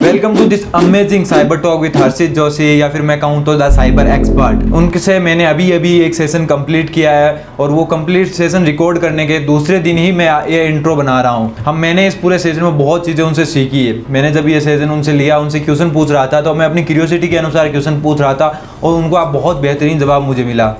Welcome to this amazing cyber talk with Harshit Joshi, या फिर मैं कहूँ तो द साइबर एक्सपर्ट। उनसे मैंने अभी एक सेशन कंप्लीट किया है और वो कंप्लीट सेशन रिकॉर्ड करने के दूसरे दिन ही मैं ये इंट्रो बना रहा हूँ। मैंने इस पूरे सेशन में बहुत चीज़ें उनसे सीखी है। मैंने जब ये सेशन उनसे लिया, उनसे क्वेश्चन पूछ रहा था, तो मैं अपनी क्यूरियोसिटी के अनुसार क्वेश्चन पूछ रहा था और उनको आप बहुत बेहतरीन जवाब मुझे मिला।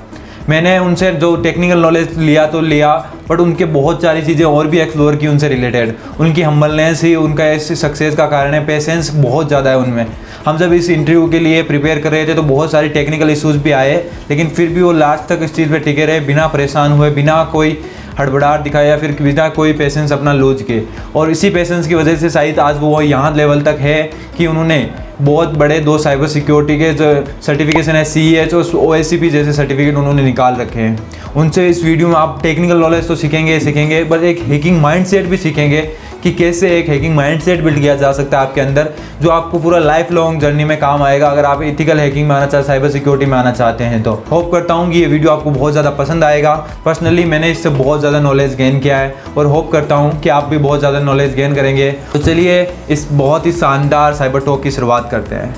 मैंने उनसे जो टेक्निकल नॉलेज लिया तो लिया, बट उनके बहुत सारी चीज़ें और भी एक्सप्लोर की उनसे रिलेटेड। उनकी हम्बलनेस ही उनका इस सक्सेस का कारण है। पेशेंस बहुत ज़्यादा है उनमें। हम जब इस इंटरव्यू के लिए प्रिपेयर कर रहे थे तो बहुत सारी टेक्निकल इश्यूज़ भी आए, लेकिन फिर भी वो लास्ट तक इस चीज़ पे टिके रहे, बिना परेशान हुए, बिना कोई हड़बड़ाहट दिखाया या फिर बिना कोई पेशेंस अपना लूज के। और इसी पेशेंस की वजह से शायद आज वो यहाँ लेवल तक है कि उन्होंने बहुत बड़े 2 साइबर सिक्योरिटी के जो सर्टिफिकेशन है, CEH और OSCP जैसे सर्टिफिकेट उन्होंने निकाल रखे हैं। उनसे इस वीडियो में आप टेक्निकल नॉलेज तो सीखेंगे, बट एक हैकिंग माइंडसेट भी सीखेंगे कि कैसे एक हैकिंग माइंडसेट बिल्ड किया जा सकता है आपके अंदर, जो आपको पूरा लाइफ लॉन्ग जर्नी में काम आएगा अगर आप एथिकल हैकिंग में आना चाहते, साइबर सिक्योरिटी में आना चाहते हैं। तो होप करता हूँ कि ये वीडियो आपको बहुत ज़्यादा पसंद आएगा। पर्सनली मैंने इससे बहुत ज़्यादा नॉलेज गेन किया है और होप करता हूँ कि आप भी बहुत ज़्यादा नॉलेज गेन करेंगे। तो चलिए इस बहुत ही शानदार साइबर टॉक की शुरुआत करते हैं।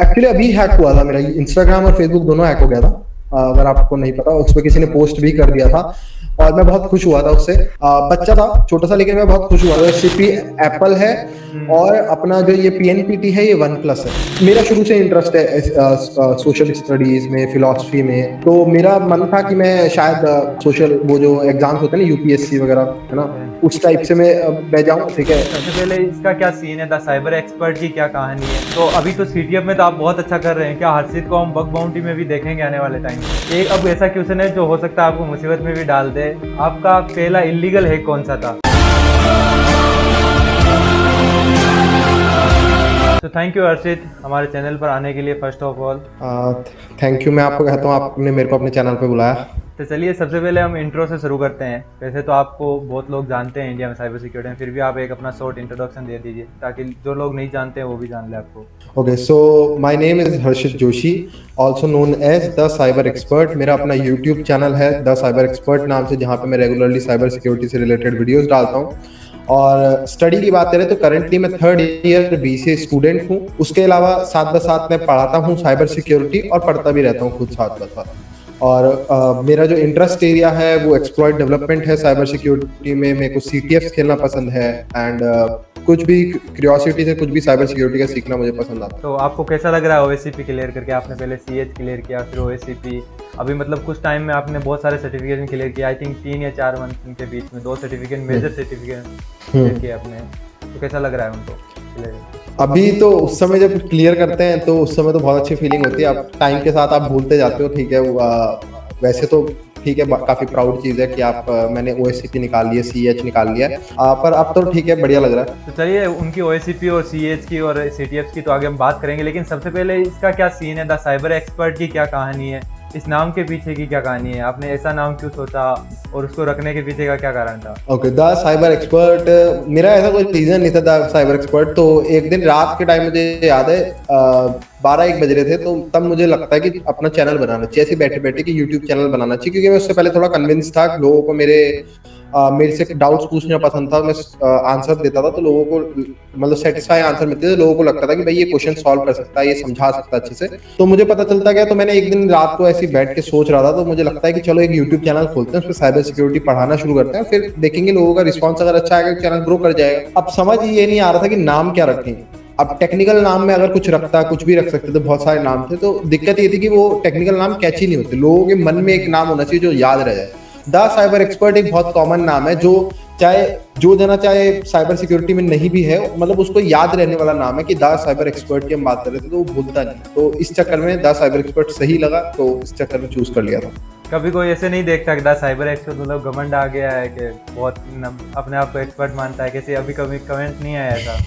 एक्चुअली अभी हैक हुआ था मेरा इंस्टाग्राम और फेसबुक दोनों हैक हो गया था। अगर आपको नहीं पता, उस पर किसी ने पोस्ट भी कर दिया था और मैं बहुत खुश हुआ था उससे। बच्चा था छोटा सा, लेकिन मैं बहुत खुश हुआ था। OSCP एप्पल है और अपना जो ये PNPT है ये OnePlus है। मेरा शुरू से इंटरेस्ट है सोशल स्टडीज में, फिलॉसफी में, तो मेरा मन था कि मैं शायद सोशल वो जो एग्जाम्स होते हैं ना, UPSC वगैरह है ना, उस टाइप से मैं बैठ जाऊँ। ठीक है, सबसे पहले इसका क्या सीन है, द साइबर एक्सपर्ट की क्या कहानी है? तो अभी तो CTF में तो आप बहुत अच्छा कर रहे हैं, क्या हर्षित को हम बग बाउंटी में भी देखेंगे आने वाले टाइम में? एक अब ऐसा क्वेश्चन है जो हो सकता है आपको मुसीबत में भी डाल दे। आपका पहला इलीगल हैक कौन सा था? तो थैंक यू हर्षित हमारे चैनल पर आने के लिए। First of all thank you. मैं आपको कहता हूँ आपने मेरे को अपने चैनल पे बुलाया। तो चलिए सबसे पहले हम इंट्रो से शुरू करते हैं। वैसे तो आपको बहुत लोग जानते हैं इंडिया में साइबर सिक्योरिटी में, फिर भी आप एक अपना शॉर्ट इंट्रोडक्शन दे दीजिए ताकि जो लोग नहीं जानते हैं वो भी जान ले आपको। Okay, so my name is Harshit Joshi, also known as the cyber expert. मेरा अपना यूट्यूब चैनल है द साइबर एक्सपर्ट नाम से, जहाँ पे मैं रेगुलरली साइबर सिक्योरिटी से रिलेटेड वीडियोस डालता हूँ। और स्टडी की बात करें तो करंटली मैं 3rd ईयर BCA स्टूडेंट हूँ। उसके अलावा साथ ब साथ मैं पढ़ाता हूँ साइबर सिक्योरिटी और पढ़ता भी रहता हूँ खुद साथ ब साथ। और मेरा जो इंटरेस्ट एरिया है वो एक्सप्लॉइट डेवलपमेंट है साइबर सिक्योरिटी में। मेरे को CTF खेलना पसंद है एंड कुछ भी क्यूरियोसिटी से कुछ भी साइबर सिक्योरिटी का सीखना मुझे पसंद आता है। तो आपको कैसा लग रहा है OSCP क्लियर करके? आपने पहले CH क्लियर किया, फिर OSCP, अभी मतलब कुछ टाइम में आपने बहुत सारे सर्टिफिकेशन क्लियर किया। आई थिंक 3 या 4 मंथ के बीच में 2 सर्टिफिकेट, मेजर सर्टिफिकेट क्लियर किया आपने। तो कैसा लग रहा है उनको क्लियर? अभी तो उस समय जब क्लियर करते हैं तो उस समय तो बहुत अच्छी फीलिंग होती है। अब टाइम के साथ आप भूलते जाते हो। ठीक है, वैसे तो ठीक है, काफी प्राउड चीज है कि आप मैंने OSCP निकाल लिया, CH निकाल लिया, पर अब तो ठीक है, बढ़िया लग रहा है। तो चलिए उनकी OSCP और CH की और CTF की तो आगे हम बात करेंगे, लेकिन सबसे पहले इसका क्या सीन है, द साइबर एक्सपर्ट की क्या कहानी है, इस नाम के पीछे की क्या कहानी है? आपने ऐसा नाम क्यों सोचा और उसको रखने के पीछे का क्या कारण था? ओके, द साइबर एक्सपर्ट, मेरा ऐसा कोई रीजन नहीं था द साइबर एक्सपर्ट। तो एक दिन रात के टाइम मुझे याद है 12-1 बज रहे थे, तो तब मुझे लगता है कि अपना चैनल बनाना चाहिए, ऐसे बैठे बैठे कि यूट्यूब चैनल बनाना चाहिए। क्योंकि मैं उससे पहले थोड़ा कन्विंस था, लोगों को मेरे से डाउट्स पूछना पसंद था, मैं आंसर देता था तो लोगों को मतलब सेटिस्फाई आंसर मिलते थे। लोगों को लगता था कि भाई ये क्वेश्चन सॉल्व कर सकता है, ये समझा सकता है अच्छे से। तो मुझे पता चलता गया। तो मैंने एक दिन रात को ऐसे बैठ के सोच रहा था, तो मुझे लगता है कि चलो एक यूट्यूब चैनल खोलते हैं, उस पर साइबर सिक्योरिटी पढ़ाना शुरू करते हैं, फिर देखेंगे लोगों का रिस्पॉन्स अगर अच्छा आएगा चैनल ग्रो कर जाएगा। अब समझ ये नहीं आ रहा था कि नाम क्या रखें। अब टेक्निकल नाम में अगर कुछ रखता, कुछ भी रख सकते थे, बहुत सारे नाम थे। तो दिक्कत ये थी कि वो टेक्निकल नाम कैची नहीं होते। लोगों के मन में एक नाम होना चाहिए जो याद रह जाए। द साइबर एक्सपर्ट एक बहुत कॉमन नाम है, जो जना चाहे साइबर सिक्योरिटी में नहीं भी है, मतलब उसको याद रहने वाला नाम है कि द साइबर एक्सपर्ट की हम बात कर रहे थे, तो वो भूलता नहीं। तो इस चक्कर में द साइबर एक्सपर्ट सही लगा, तो इस चक्कर में चूज कर लिया था। कभी कोई ऐसे नहीं देखता कि द साइबर एक्सपर्ट मतलब घमंड आ गया है कि बहुत अपने आप को एक्सपर्ट मानता है? कैसे अभी कभी कमेंट नहीं आया ऐसा?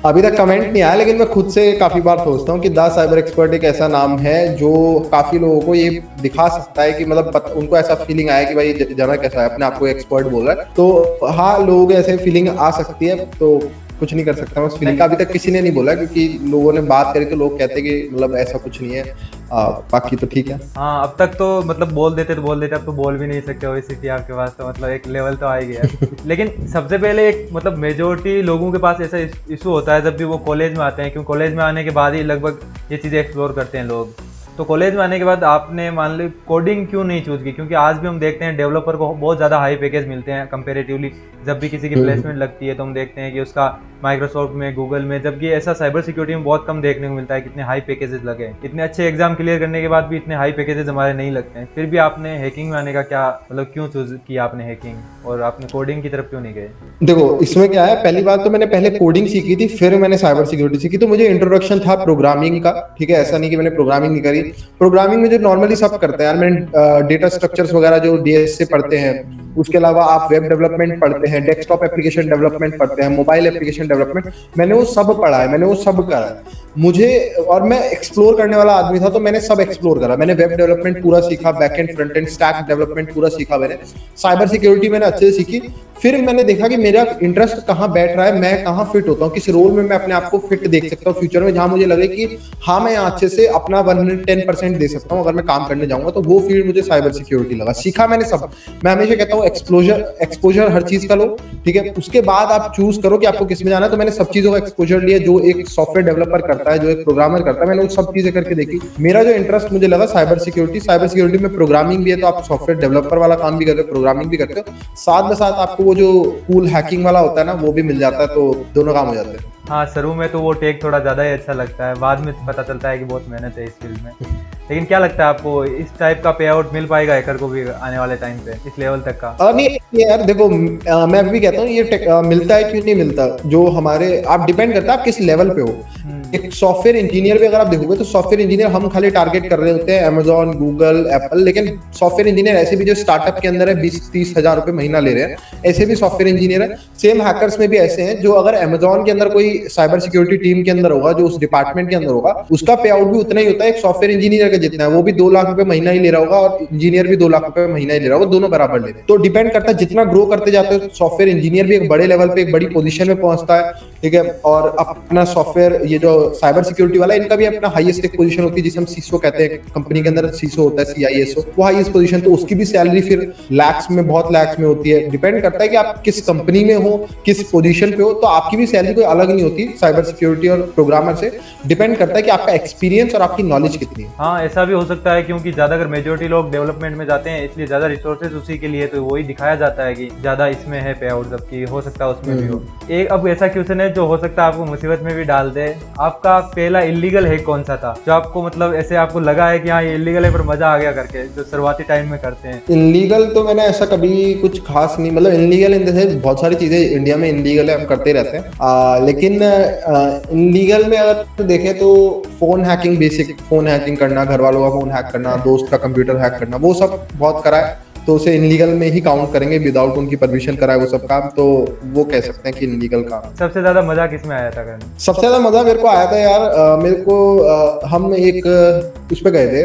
अभी तक कमेंट नहीं आया, लेकिन मैं खुद से काफी बार सोचता हूँ कि द साइबर एक्सपर्ट एक ऐसा नाम है जो काफी लोगों को ये दिखा सकता है कि मतलब उनको ऐसा फीलिंग आया कि भाई जना कैसा है, अपने आप को एक्सपर्ट बोल रहा है। तो हाँ, लोगों को ऐसे फीलिंग आ सकती है। तो कुछ नहीं कर सकता मैं उस फीलिंग का। अभी तक किसी ने नहीं बोला, क्योंकि लोगों ने बात करी तो लोग कहते कि मतलब ऐसा कुछ नहीं है। बाकी तो ठीक है। हाँ, अब तक तो मतलब बोल देते, अब तो बोल भी नहीं सकते ओबेसिटी आपके पास, तो मतलब एक लेवल तो आ ही गया। लेकिन सबसे पहले एक मतलब मेजोरिटी लोगों के पास ऐसा इशू होता है जब भी वो कॉलेज में आते हैं, क्योंकि कॉलेज में आने के बाद ही लगभग ये चीज़ें एक्सप्लोर करते हैं लोग। तो कॉलेज में आने के बाद आपने मान ली कोडिंग क्यों नहीं चूज की? क्योंकि आज भी हम देखते हैं डेवलपर को बहुत ज़्यादा हाई पैकेज मिलते हैं कंपेरेटिवली। जब भी किसी की प्लेसमेंट लगती है तो हम देखते हैं कि उसका माइक्रोसॉफ्ट में, गूगल में, जबकि ऐसा साइबर सिक्योरिटी में बहुत कम देखने को मिलता है कितने हाई पैकेजेस लगे। इतने अच्छे एग्जाम क्लियर करने के बाद भी इतने हाई पैकेजेस हमारे नहीं लगते हैं। फिर भी आपने हैकिंग में आने का क्या मतलब, क्यों चूज किया आपने हैकिंग, और आपने कोडिंग की तरफ क्यों नहीं गए? देखो इसमें क्या है, पहली बात तो मैंने पहले कोडिंग सीखी थी, फिर मैंने साइबर सिक्योरिटी सीखी। तो मुझे इंट्रोडक्शन था प्रोग्रामिंग का, ठीक है, ऐसा नहीं कि मैंने प्रोग्रामिंग नहीं करी। प्रोग्रामिंग में जो नॉर्मली सब करते हैं यार, मैंने डेटा स्ट्रक्चर्स वगैरह जो डीएस से पढ़ते हैं, उसके अलावा आप वेब डेवलपमेंट पढ़ते हैं, डेस्कटॉप एप्लीकेशन डेवलपमेंट पढ़ते हैं, मोबाइल एप्लीकेशन डेवलपमेंट, मैंने वो सब पढ़ा है, मैंने वो सब करा है। मुझे, और मैं एक्सप्लोर करने वाला आदमी था, तो मैंने सब एक्सप्लोर करा। मैंने वेब डेवलपमेंट पूरा सीखा, backend front end stack development पूरा सीखा मैंने। साइबर सिक्योरिटी मैंने अच्छे से सीखी। फिर मैंने देखा कि मेरा इंटरेस्ट कहाँ बैठ रहा है, मैं कहाँ फिट होता हूँ, किस रोल में मैं अपने आप को फिट देख सकता हूँ फ्यूचर में, जहां मुझे लगे कि हाँ मैं अच्छे से अपना 110% दे सकता हूँ अगर मैं काम करने जाऊंगा। तो वो फील्ड मुझे साइबर सिक्योरिटी लगा। सीखा मैंने सब। मैं हमेशा कहता हूँ एक्सपोजर हर चीज का लो, ठीक है, उसके बाद आप चूज करो कि आपको किस में जाना है। तो मैंने सब चीजों का एक्सपोजर लिया जो एक सॉफ्टवेयर डेवलपर करता है, जो एक प्रोग्रामर करता है, मैंने वो सब चीजें करके देखी। मेरा जो इंटरेस्ट मुझे लगा साइबर सिक्योरिटी में प्रोग्रामिंग भी है, तो आप सॉफ्टवेयर डेवलपर वाला काम भी करते हो, प्रोग्रामिंग भी करते हो, साथ में साथ आपको वो जो कूल हैकिंग वाला होता है ना, वो भी मिल जाता है, तो दोनों काम हो जाते हैं। हाँ, शुरू में तो वो टेक थोड़ा ज़्यादा ही अच्छा लगता है, बाद में पता चलता है कि बहुत मेहनत है इस फील्ड में। लेकिन क्या लगता है आपको, इस टाइप का पे आउट मिल पाएगा हैकर को भी आने वाले टाइम पे, इस लेवल तक का? नहीं यार देखो, मैं अभी भी कहता हूँ ये मिलता है क्यों नहीं मिलता, जो हमारे आप डिपेंड करता है आप किस लेवल पे हो। एक सॉफ्टवेयर इंजीनियर भी अगर आप देखोगे तो सॉफ्टवेयर इंजीनियर हम खाली टारगेट कर रहे होते हैं अमेजॉन, गूगल, एप्पल, लेकिन सॉफ्टवेयर इंजीनियर ऐसे भी जो स्टार्टअप के अंदर है 20-30 हजार रुपए महीना ले रहे हैं, ऐसे भी सॉफ्टवेयर इंजीनियर है। सेम हैकर्स में भी ऐसे हैं, जो अगर अमेजॉन के अंदर कोई साइबर सिक्योरिटी टीम के अंदर होगा, जो उस डिपार्टमेंट के अंदर होगा, उसका पे आउट भी उतना ही होता है एक सॉफ्टवेयर इंजीनियर का जितना है। वो भी 2 लाख रुपए महीना ही ले रहा होगा और इंजीनियर भी 2 लाख रुपए महीना ही ले रहा होगा, दोनों बराबर ले रहे हैं। तो डिपेंड करता है, जितना ग्रो करते जाते हो सॉफ्टवेयर इंजीनियर भी एक बड़े लेवल पे, एक बड़ी पोजीशन में पहुंचता है, ठीक है। और अपना सॉफ्टवेयर, ये जो साइबर सिक्योरिटी वाला, इनका भी अपना हाईएस्ट एक पोजीशन होती है जिसे हम सीसो कहते हैं। कंपनी के अंदर सीसो होता है, CISO, वो हाईएस्ट पोजीशन, तो उसकी भी सैलरी फिर लैक्स में, बहुत लैक्स में होती है। डिपेंड करता है कि आप किस कंपनी में हो, किस पोजीशन पे हो, तो आपकी भी सैलरी कोई अलग नहीं होती साइबर सिक्योरिटी और प्रोग्रामर से। डिपेंड करता है कि आपका एक्सपीरियंस और आपकी नॉलेज कितनी है। हाँ, ऐसा भी हो सकता है, क्योंकि ज्यादा अगर मेजोरिटी लोग डेवलपमेंट में जाते हैं इसलिए ज्यादा रिसोर्सेज उसी के लिए, तो वही दिखाया जाता है कि ज्यादा इसमें है पे आउट, जबकि हो सकता है उसमें भी हो। एक अब ऐसा क्वेश्चन है जो हो सकता है आपको मुसीबत में भी डाल दे, आपका पहला इलीगल हैक कौन सा था जो आपको मतलब ऐसे आपको लगा है कि हाँ ये इलीगल है पर मजा आ गया करके, जो शुरुआती टाइम में करते हैं? इनलीगल तो मैंने ऐसा कभी कुछ खास नहीं, मतलब इनलीगल इन जैसे बहुत सारी चीजें इंडिया में इनलीगल है, हम करते रहते हैं। लेकिन इनलीगल में अगर देखें तो phone hacking, basic phone hacking करना, घर वालों का फोन हैक करना, दोस्त का कंप्यूटर हैक करना, वो सब बहुत करा है, तो उसे इनलीगल में ही काउंट करेंगे। विदाउट उनकी परमिशन कराए वो सब काम, तो वो कह सकते हैं कि इनलीगल काम। सबसे ज्यादा मजा किस में आया था करने? सबसे ज्यादा मजा मेरे को आया था यार, मेरे को हम एक उस पे गए थे,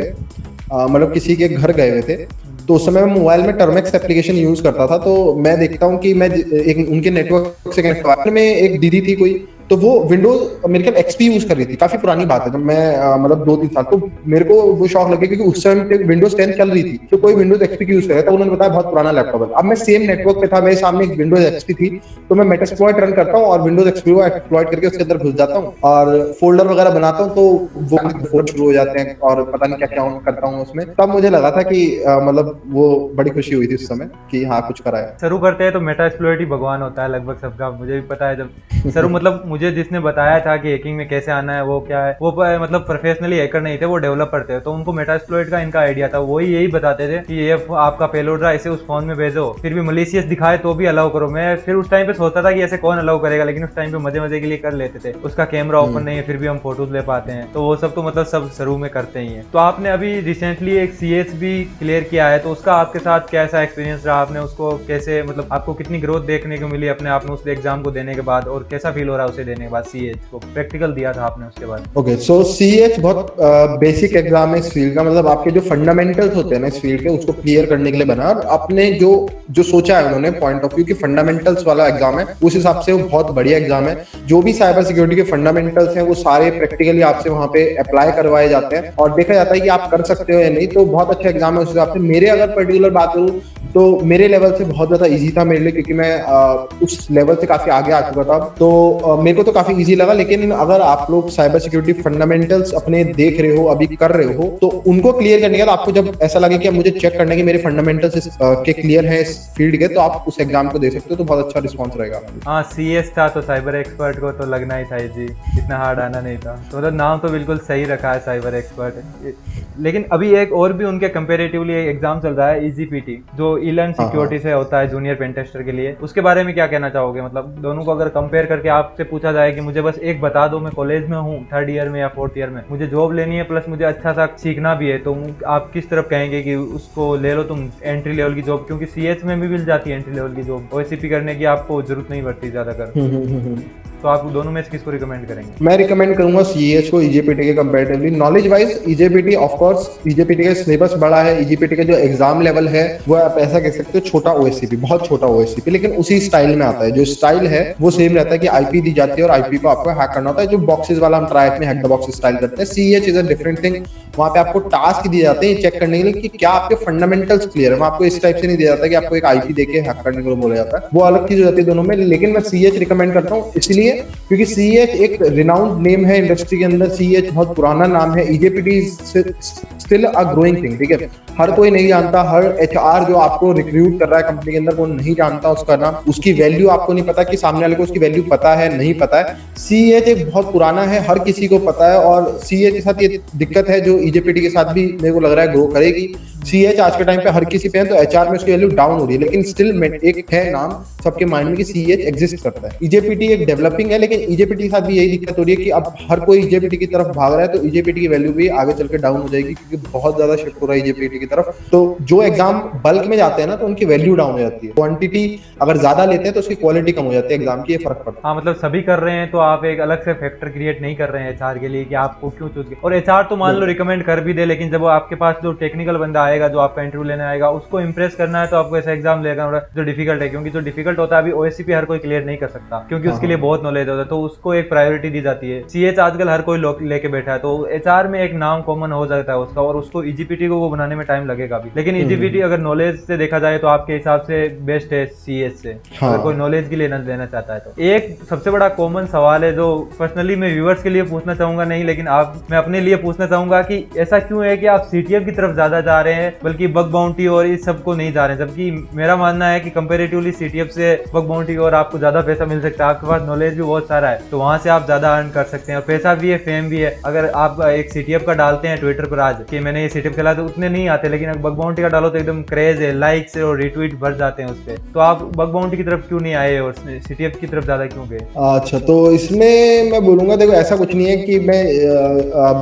मतलब किसी के घर गए हुए थे, तो उस समय मैं मोबाइल में टर्मेक्स एप्लीकेशन यूज करता था। तो मैं देखता हूँ कि मैं एक उनके नेटवर्क से कनेक्ट हुआ, में एक दीदी थी कोई, तो वो विंडोज मेरे ख्याल XP यूज कर रही थी। काफी पुरानी बात है, जब मैं मतलब 2-3 साल, तो मेरे को वो शौक लगे क्योंकि उस समय विंडोज 10 चल रही थी, तो कोई विंडोज XP की यूज कर रहा था। उन्होंने बताया बहुत पुराना लैपटॉप है। अब मैं सेम नेटवर्क पे था, मेरे सामने एक विंडोज XP थी, तो मैं मेटास्प्लॉइट रन करता हूँ और विंडोज XP को एक्सप्लॉइट करके उसके अंदर घुस जाता हूँ और फोल्डर वगैरह बनाता हूँ, तो वो फोल्डर शुरू हो जाते हैं और पता नहीं क्या क्या करता हूँ उसमें। तब मुझे लगा था कि मतलब वो बड़ी खुशी हुई थी उस समय कि हाँ कुछ करा है। शुरू करते हैं तो मेटास्प्लॉइट ही भगवान होता है लगभग सबका, मुझे भी पता है। जब शुरू मतलब मुझे जिसने बताया था कि हैकिंग में कैसे आना है, वो क्या है, वो मतलब प्रोफेशनली हैकर नहीं थे, वो डेवलपर थे, तो उनको मेटास्प्लॉइट का इनका आइडिया था। वही यही बताते थे कि ये आपका पेलोड रहा, इसे उस फोन में भेजो, फिर भी मलिशियस दिखाए तो भी अलाउ करो। मैं फिर उस टाइम पे सोचता था कि ऐसे कौन अलाउ करेगा, लेकिन उस टाइम पे मजे मजे के लिए कर लेते थे। उसका कैमरा ओपन नहीं है फिर भी हम फोटोज ले पाते हैं, तो वो सब तो मतलब सब शुरू में करते ही है। तो आपने अभी रिसेंटली एक CS भी क्लियर किया है, तो उसका आपके साथ कैसा एक्सपीरियंस रहा? आपने उसको कैसे मतलब आपको कितनी ग्रोथ देखने को मिली अपने आप में उस एग्जाम को देने के बाद, और कैसा फील हो रहा है उसे देने के बाद? सीएच को प्रैक्टिकल दिया था आपने उसके बाद। ओके, सो सीएच बहुत बेसिक एग्जाम है इस फील्ड का, मतलब आपके जो फंडामेंटल्स होते हैं ना इस फील्ड के, उसको क्लियर करने के लिए बना। और अपने जो जो सोचा है उन्होंने पॉइंट ऑफ व्यू कि फंडामेंटल्स वाला एग्जाम है, उस हिसाब से वो बहुत बढ़िया एग्जाम है। जो भी साइबर सिक्योरिटी के फंडामेंटल्स हैं वो सारे प्रैक्टिकली आपसे वहाँ पे अप्लाई करवाए जाते हैं और देखा जाता है कि आप कर सकते हो या नहीं। तो बहुत अच्छा एग्जाम है उस हिसाब से। मेरे अगर पर्टिकुलर बात करूँ तो मेरे लेवल से बहुत ज्यादा इजी था मेरे लिए, क्योंकि मैं उस लेवल से काफी आगे आ चुका था। तो मेरे को तो काफी इजी लगा। लेकिन अगर आप लोग साइबर सिक्योरिटी फंडामेंटल्स अपने देख रहे हो, अभी कर रहे हो, तो उनको क्लियर करने के बाद आपको जब ऐसा लगे कि मुझे चेक करना है कि मेरे फंडामेंटल्स के क्लियर है इस फील्ड के, तो आप उस एग्जाम को दे सकते हो। तो बहुत अच्छा रिस्पॉन्स रहेगा। हाँ, सीएस था तो साइबर एक्सपर्ट को तो लगना ही था जी, इतना हार्ड आना नहीं था। तो मतलब नाम तो बिल्कुल सही रखा है साइबर एक्सपर्ट। लेकिन अभी एक और भी उनके कंपेरेटिवली एग्जाम चल रहा है, ईजीपीटी, जो इलर्न सिक्योरिटी से होता है जूनियर पेन टेस्टर के लिए। उसके बारे में क्या कहना चाहोगे? मतलब दोनों को अगर कंपेयर करके आपसे पूछा जाए कि मुझे बस एक बता दो, मैं कॉलेज में हूँ 3rd ईयर में या 4th ईयर में, मुझे जॉब लेनी है प्लस मुझे अच्छा सा सीखना भी है, तो आप किस तरफ कहेंगे कि उसको ले लो तुम एंट्री लेवल की जॉब? क्योंकि सीएच में भी मिल जाती है एंट्री लेवल की जॉब, ओएससीपी करने की आपको जरूरत नहीं पड़ती ज्यादातर। तो आप दोनों में से किसको रिकमेंड करेंगे? मैं रिकमेंड करूंगा सीएच को ईजेपीटी के comparatively. Knowledge wise eJPT, of course eJPT का सिलेबस बड़ा है, ईजेपीटी का जो एग्जाम लेवल है वो आप ऐसा कह सकते हो छोटा ओएससीपी, बहुत छोटा ओएससीपी, लेकिन उसी स्टाइल में आता है। जो स्टाइल है वो सेम रहता है कि आईपी दी जाती है और आईपी को आपको हैक करना होता है, जो बॉक्सेस वाला हम ट्राई में हैक द बॉक्स स्टाइल करते हैं। CH is a different thing. वहां पे आपको टास्क दिए जाते हैं चेक करने के लिए कि क्या आपके फंडामेंटल्स क्लियर है। आपको इस टाइप से नहीं दिया जाता कि आपको एक आईपी देके हैक करने को बोला जाता है, वो अलग चीज हो जाती है दोनों में। लेकिन मैं सीएच रिकमेंड करता हूँ इसलिए क्योंकि सीएच एक रिनाउंड नेम है इंडस्ट्री के अंदर, सीएच बहुत पुराना नाम है। ईजेपीटी स्टिल अ ग्रोइंग थिंग, ठीक है। हर कोई नहीं जानता, हर एचआर जो आपको रिक्रूट कर रहा है कंपनी के अंदर वो नहीं जानता उसका नाम, उसकी वैल्यू आपको नहीं पता कि सामने वाले को उसकी वैल्यू पता है नहीं पता है। सीएच एक बहुत पुराना है, हर किसी को पता है, और सीएच के साथ ये दिक्कत है जो ईजेपीटी के साथ भी मेरे को लग रहा है ग्रो करेगी। सीएच आज के टाइम पे हर किसी पे है, तो एचआर में उसकी वैल्यू डाउन हो रही है, लेकिन स्टिल एक है नाम सबके माइंड में कि सीएच एग्जिस्ट करता है। ईजेपीटी एक डेवलपिंग है, लेकिन ईजेपीटी के साथ भी यही दिक्कत हो रही है कि अब हर कोई ईजेपीटी की तरफ भाग रहा है, तो ईजेपीटी की वैल्यू भी आगे चल के डाउन हो जाएगी, क्योंकि बहुत ज्यादा शिफ्ट हो रहा है ईजेपीटी की तरफ। तो जो एग्जाम बल्क में जाते हैं ना, तो उनकी वैल्यू डाउन हो जाती है। क्वांटिटी अगर ज्यादा लेते हैं तो उसकी क्वालिटी कम हो जाती है एग्जाम की, ये फर्क पड़ता है। हाँ, मतलब सभी कर रहे हैं तो आप एक अलग से फैक्टर क्रिएट नहीं कर रहे हैं एचआर के लिए कि आपको क्यों चूज किया। और एचआर तो मान लो रिकमेंड कर भी दे, लेकिन जब वो आपके पास जो टेक्निकल बंदा आएगा जो आपका इंटरव्यू लेने आएगा, उसको इंप्रेस करना है तो आपको ऐसा एग्जाम लेगा जो डिफिकल्ट है। क्योंकि जो डिफिकल्ट होता है अभी ओएससीपी हर कोई क्लियर नहीं कर सकता, क्योंकि उसके लिए बहुत नॉलेज होता है, तो उसको एक प्रायोरिटी दी जाती है। सीएच आजकल हर कोई लेके बैठा है, तो एचआर में एक नाम कॉमन हो जाता है उसका, और उसको ईजीपीटी को वो बनाने में टाइम लगेगा भी। लेकिन ईजीपीटी अगर नॉलेज से देखा जाए तो आपके हिसाब से बेस्ट है सीएच से, अगर कोई नॉलेज की लेना चाहता है तो। एक सबसे बड़ा कॉमन सवाल है जो पर्सनली मैं व्यूअर्स के लिए पूछना चाहूंगा, नहीं लेकिन मैं अपने लिए पूछना चाहूंगा कि ऐसा क्यों है कि आप सीटीएफ की तरफ ज्यादा जा रहे हैं बल्कि बग बाउंटी और इस सब को नहीं जा रहे हैं? जबकि मेरा मानना है कि कंपैरेटिवली सीटीएफ से बग बाउंटी और आपको ज्यादा पैसा मिल सकता है, आपके पास नॉलेज भी बहुत सारा है, तो वहां से आप ज्यादा अर्न कर सकते हैं, और पैसा भी है, फेम भी है। अगर आप एक सीटीएफ का डालते हैं ट्विटर पर आज कि मैंने ये सीटीएफ खेला, तो उतने नहीं आते, लेकिन अगर बग बाउंटी का डालो तो एकदम क्रेज है, लाइक्स और रिट्वीट भर जाते हैं उस पर। तो आप बग बाउंटी की तरफ क्यों नहीं आए और सीटीएफ की तरफ ज्यादा क्यों गए? अच्छा, तो इसमें मैं बोलूंगा, देखो ऐसा कुछ नहीं है कि मैं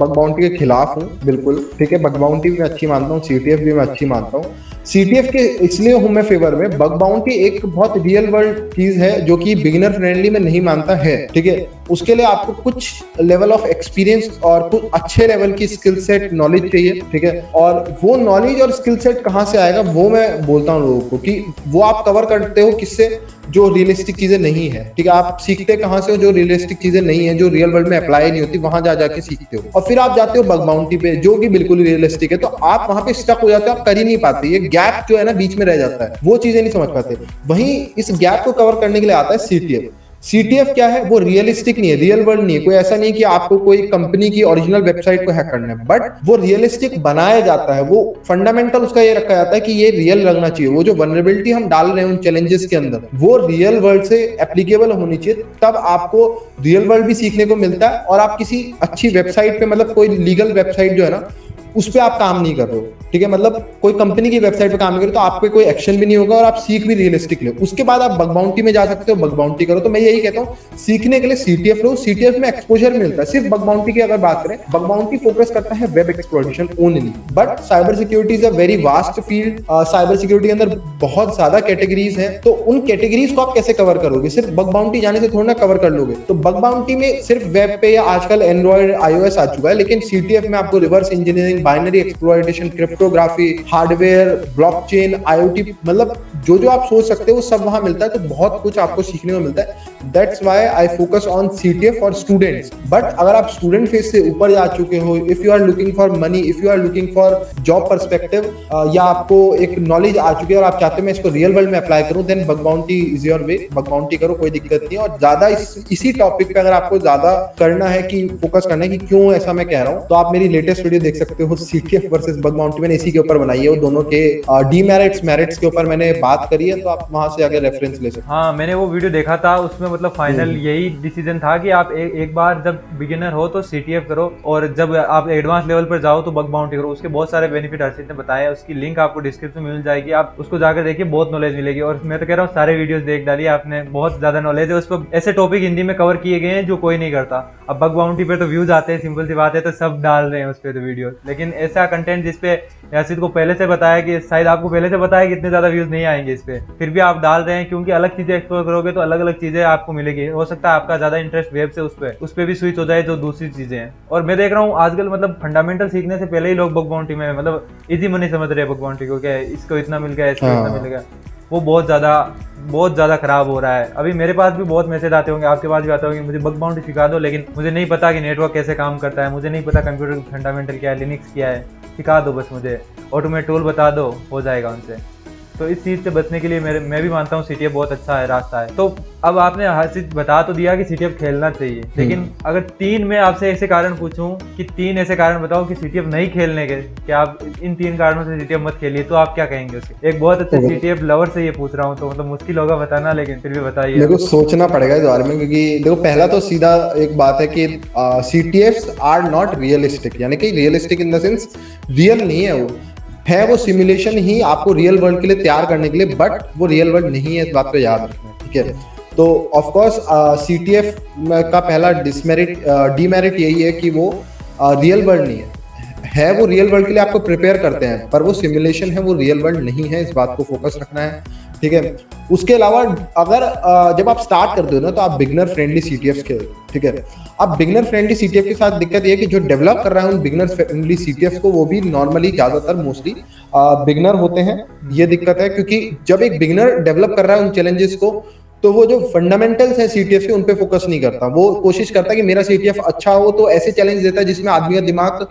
बग बाउंटी के खिलाफ हूँ, बिल्कुल ठीक है। बग बाउंटी भी मैं अच्छी मानता हूँ, सीटीएफ भी मैं अच्छी मानता हूँ। सीटीएफ के इसलिए हूं मैं फेवर में, बग बाउंटी एक बहुत रियल वर्ल्ड चीज है जो कि बिगिनर फ्रेंडली में नहीं मानता है, ठीक है। उसके लिए आपको कुछ लेवल ऑफ एक्सपीरियंस और कुछ अच्छे लेवल की स्किल सेट नॉलेज चाहिए, ठीक है। और वो नॉलेज और स्किल सेट कहाँ से आएगा वो मैं बोलता हूँ लोगों को कि वो आप कवर करते हो किससे, जो रियलिस्टिक चीजें नहीं है, ठीक है। आप सीखते कहाँ से हो, जो रियलिस्टिक चीजें नहीं है, जो रियल वर्ल्ड में अप्लाई नहीं होती, वहां जाके सीखते हो, और फिर आप जाते हो बग बाउंटी पे जो कि बिल्कुल रियलिस्टिक है, तो आप वहां पे स्टक हो जाते हो, आप कर ही नहीं पाते। ये गैप जो है ना बीच में रह जाता है, वो चीजें नहीं समझ पाते। वहीं इस गैप को कवर करने के लिए आता है सीटीएफ। सीटीएफ क्या है, वो रियलिस्टिक नहीं है, रियल वर्ल्ड नहीं है। कोई ऐसा नहीं कि आपको कोई कंपनी की ओरिजिनल वेबसाइट को हैक करना है, बट वो रियलिस्टिक बनाया जाता है। वो फंडामेंटल उसका ये रखा जाता है कि ये रियल लगना चाहिए। वो जो वल्नरेबिलिटी हम डाल रहे हैं उन चैलेंजेस के अंदर, वो रियल वर्ल्ड से एप्लीकेबल होनी चाहिए, तब आपको रियल वर्ल्ड भी सीखने को मिलता है। और आप किसी अच्छी वेबसाइट पे, मतलब कोई लीगल वेबसाइट जो है ना, उस पर आप काम नहीं कर रहे हो, ठीक है, मतलब कोई कंपनी की वेबसाइट पे काम करे तो आप पे कोई एक्शन भी नहीं होगा और आप सीख भी रियलिस्टिक लो, उसके बाद आप बग बाउंटी में जा सकते हो, बग बाउंटी करो। तो मैं यही कहता हूँ सीखने के लिए सीटीएफ लो, सीटीएफ में एक्सपोजर मिलता है। सिर्फ बग बाउंटी की अगर बात करें, बग बाउंटी फोकस करता है web exploitation only, but cyber security is a very vast field. Cyber security के अंदर बहुत ज्यादा कैटेगरीज हैं, तो उन कैटेगरीज को आप कैसे कवर करोगे? सिर्फ बग बाउंटी जाने से थोड़ा ना कवर कर लोगे। तो बग बाउंटी में सिर्फ वेब पे या आजकल एंड्रॉइड आईओएस आ चुका है, लेकिन सीटीएफ में आपको reverse engineering, binary exploitation, cryptography, hardware, blockchain, IoT, मतलब जो जो आप सोच सकते हो वो सब वहां मिलता है। तो बहुत कुछ आपको सीखने को मिलता है। That's why I focus on CTF for students. But अगर आप स्टूडेंट फेज से ऊपर जा चुके हो, if you are looking for money, if you are looking for job perspective, या आपको एक नॉलेज आ चुकी है और आप चाहते हो मैं इसको रियल वर्ल्ड में अप्लाई करूं, then bug bounty is your way. Bug bounty करो, कोई दिक्कत नहीं है। और ज्यादा इसी टॉपिक पे अगर आपको ज्यादा करना है कि फोकस करना है कि क्यों ऐसा मैं कह रहा हूं, तो आप मेरी लेटेस्ट वीडियो देख सकते हो, सीटीएफ वर्सेस बग बाउंटी, मैंने इसी के ऊपर बनाई है। वो दोनों के डीमेरिट्स मेरिट्स के ऊपर मैंने बात करी है, तो आप वहां से आगे रेफरेंस ले सकते हो। हाँ, मैंने वो वीडियो देखा था, उसमें मतलब फाइनल यही डिसीजन था कि आप एक बार जब बिगिनर हो तो सीटीएफ करो, और जब आप एडवांस लेवल पर जाओ तो बग बाउंटी करो। उसके बहुत सारे बेनिफिट हर्षित ने बताया, उसकी लिंक आपको डिस्क्रिप्शन में मिल जाएगी, आप उसको जाकर देखिए, बहुत नॉलेज मिलेगी। और मैं तो कह रहा हूँ सारे वीडियोस देख डालिए आपने, बहुत ज्यादा नॉलेज है उस पर। ऐसे टॉपिक हिंदी में कवर किए गए हैं जो कोई नहीं करता। अब बग बाउंटी पे तो व्यूज आते हैं, सिंपल सी बात है, तो सब डाल रहे हैं उस पर तो वीडियो, लेकिन ऐसा कंटेंट जिसपे हर्षित को पहले से बताया कि शायद आपको पहले से बताया कि इतने ज्यादा व्यूज नहीं आएंगे इस पे, फिर भी आप डाल रहे हैं, क्योंकि अलग चीजें एक्सप्लोर करोगे तो अलग अलग चीजें आपको मिलेगी। हो सकता है आपका ज्यादा इंटरेस्ट वेब से उस पे भी स्विच हो जाए जो दूसरी चीजें हैं। और मैं देख रहा हूँ आजकल मतलब फंडामेंटल सीखने से पहले ही लोग बग बाउंटी में मतलब इजी मनी समझ रहे हैं बग बाउंटी को, क्या इसको इतना मिल गया, इसको इतना मिल गया। वो बहुत ज़्यादा खराब हो रहा है। अभी मेरे पास भी बहुत मैसेज आते होंगे, आपके पास भी आते होंगे, मुझे बग बाउंटी सिखा दो, लेकिन मुझे नहीं पता कि नेटवर्क कैसे काम करता है, मुझे नहीं पता कंप्यूटर फंडामेंटल क्या है, लिनक्स क्या है, सिखा दो बस मुझे, ऑटोमेट टूल बता दो, हो जाएगा उनसे। तो इस चीज़ से बचने के लिए मैं भी मानता हूँ सीटीएफ बहुत अच्छा है, रास्ता है। तो अब आपने हर चीज़ बता तो दिया कि सीटीएफ खेलना चाहिए, लेकिन अगर 3 में आपसे ऐसे कारण पूछूं कि 3 ऐसे कारण बताओ कि सीटीएफ नहीं खेलने के, कि आप इन 3 कारणों से सीटीएफ मत खेलिए, तो आप क्या कहेंगे उसके? एक बहुत अच्छे सीटीएफ लवर से ये पूछ रहा हूँ, तो मतलब मुश्किल होगा बताना, लेकिन फिर भी बताइए। मेरे को सोचना पड़ेगा इस बारे में, क्योंकि देखो पहला तो सीधा एक बात है कि सीटीएफ्स आर नॉट रियलिस्टिक, यानी कि realistic in the sense real नहीं है, वो सिमुलेशन ही आपको रियल वर्ल्ड के लिए तैयार करने के लिए, बट वो रियल वर्ल्ड नहीं है, इस बात को याद रखना, ठीक है। तो ऑफ कोर्स सीटीएफ का पहला डीमेरिट यही है कि वो रियल वर्ल्ड नहीं है वो रियल वर्ल्ड के लिए आपको प्रिपेयर करते हैं, पर वो सिमुलेशन है, वो रियल वर्ल्ड नहीं है, इस बात को फोकस रखना है, ठीक है। उसके अलावा अगर जब आप स्टार्ट करते हो ना, तो आप बिगनर फ्रेंडली सीटीएफ खेलो, ठीक है। अब बिगनर फ्रेंडली सीटीएफ के साथ दिक्कत ये है कि जो डेवलप कर रहा है उन बिगनर फ्रेंडली सीटीएफ को, वो भी नॉर्मली ज्यादातर मोस्टली बिगनर होते हैं। ये दिक्कत है, क्योंकि जब एक बिगनर डेवलप कर रहा है उन चैलेंजेस को, तो वो जो फंडामेंटल्स है सीटीएफ के, उन पे फोकस नहीं करता। वो कोशिश करता है कि मेरा सीटीएफ अच्छा हो, तो ऐसे चैलेंज देता है जिसमें आदमी का दिमाग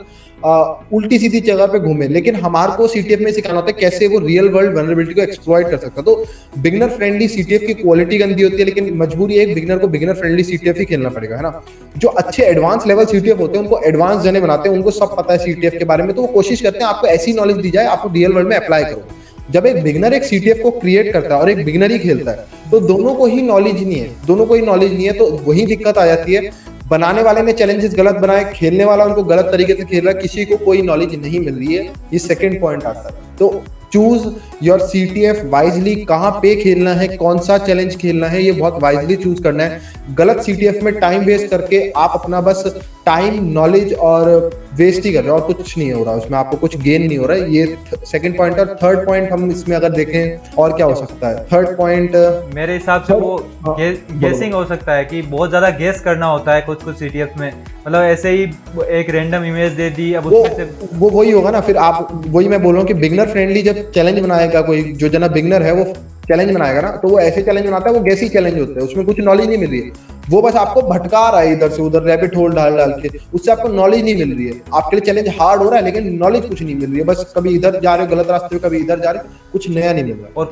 उल्टी सीधी जगह पे घूमे। लेकिन हमारे को सीटीएफ में सिखाना होता है कैसे वो रियल वर्ल्ड वल्नरेबिलिटी को एक्सप्लॉइट कर सकता है। तो बिगनर फ्रेंडली सीटीएफ की क्वालिटी गंदी होती है, लेकिन मजबूरी है, एक बिगनर को बिगनर फ्रेंडली सीटीएफ ही खेलना पड़ेगा, है ना। जो अच्छे एडवांस लेवल सीटीएफ होते हैं उनको एडवांस जने बनाते हैं, उनको सब पता है सीटीएफ के बारे में, तो वो कोशिश करते हैं आपको ऐसी नॉलेज दी जाए, आपको रियल वर्ल्ड में अप्लाई करो। जब एक बिगनर एक सीटीएफ को क्रिएट करता है और एक बिगनर ही खेलता है, तो दोनों को ही नॉलेज नहीं है, तो वही दिक्कत आ जाती है। बनाने वाले ने चैलेंजेस गलत बनाए, खेलने वाला उनको गलत तरीके से खेल रहा है, किसी को कोई नॉलेज नहीं मिल रही है, ये सेकंड पॉइंट आता है। तो चूज योर सीटीएफ वाइजली, कहाँ पे खेलना है, कौन सा चैलेंज खेलना है, ये बहुत वाइजली चूज करना है। गलत सीटीएफ में टाइम वेस्ट करके आप अपना बस टाइम, नॉलेज और वेस्ट ही कर रहे हो, और कुछ नहीं हो रहा उसमें, आपको कुछ गेन नहीं हो रहा है। ये सेकंड पॉइंट। और थर्ड पॉइंट हम इसमें अगर देखें और क्या हो सकता है, थर्ड पॉइंट मेरे हिसाब से वो गेसिंग हो सकता है, कि बहुत ज्यादा गेस करना होता है कुछ चीटीएफ में, मतलब ऐसे ही एक रैंडम इमेज दे दी, अब उसमें से वो वही होगा ना। फिर आप वही मैं बोल रहा हूँ कि बिगनर फ्रेंडली जब चैलेंज बनाएगा कोई, जो जना बिगनर है वो चैलेंज बनाएगा ना, तो वो ऐसे चैलेंज बनाता है, वो गैसी चैलेंज होते हैं, उसमें कुछ नॉलेज नहीं मिल रही है, वो बस आपको भटका रहा है इधर से उधर, रैबिट होल डाल के, उससे आपको नॉलेज नहीं मिल रही है। आपके लिए चैलेंज हार्ड हो रहा है, लेकिन नॉलेज कुछ नहीं मिल रही है, बस कभी इधर जा रहे हो गलत रास्ते पे, कभी इधर जा रहे हो, कुछ नया नहीं मिल रहा। और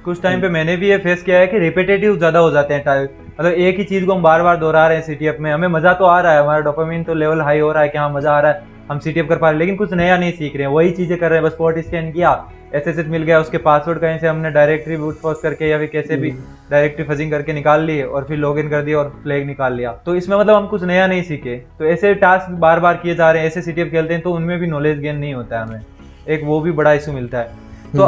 कुछ टाइम पे मैंने भी ये फेस किया है कि रिपीटेटिव ज्यादा हो जाते हैं, मतलब एक ही चीज को हम बार बार दोहरा रहे हैं सीटीएफ में, हमें मजा तो आ रहा है, हमारा डोपामिन तो लेवल हाई हो रहा है कि हाँ मजा आ रहा है, हम CTF कर पा रहे हैं, लेकिन कुछ नया नहीं सीख रहे हैं, वही चीज़ें कर रहे हैं, बस पोर्ट स्कैन किया, SSH मिल गया, उसके पासवर्ड कहीं से हमने डायरेक्टरी ब्रूट फोर्स करके या फिर कैसे भी डायरेक्टरी फजिंग करके निकाल ली और फिर लॉगिन कर दिया और फ्लैग निकाल लिया। तो इसमें मतलब हम कुछ नया नहीं सीखे। तो ऐसे टास्क बार बार किए जा रहे हैं, ऐसे CTF खेलते हैं तो उनमें भी नॉलेज गेन नहीं होता है हमें, एक वो भी बड़ा इशू मिलता है। तो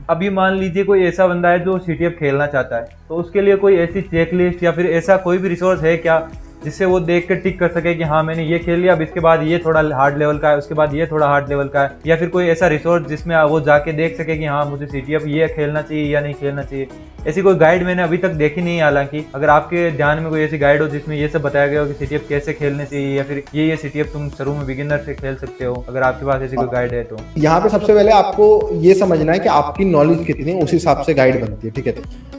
अभी मान लीजिए कोई ऐसा बंदा है जो CTF खेलना चाहता है, तो उसके लिए कोई ऐसी चेकलिस्ट या फिर ऐसा कोई भी रिसोर्स है क्या जिससे वो देख कर टिक कर सके कि हाँ मैंने ये खेल लिया, अब इसके बाद ये थोड़ा हार्ड लेवल का है, उसके बाद ये थोड़ा हार्ड लेवल का है, या फिर कोई ऐसा रिसोर्स जिसमें वो जाके देख सके कि हाँ मुझे CTF ये खेलना चाहिए या नहीं खेलना चाहिए? ऐसी कोई गाइड मैंने अभी तक देखी नहीं है। हालांकि अगर आपके ध्यान में कोई ऐसी गाइड हो जिसमें ये सब बताया गया हो कि CTF कैसे खेलने चाहिए या फिर ये CTF तुम शुरू में बिगिनर से खेल सकते हो, अगर आपके पास ऐसी कोई गाइड है तो। यहाँ पे सबसे पहले आपको ये समझना है कि आपकी नॉलेज कितनी है, उस हिसाब से गाइड बनती है, ठीक है।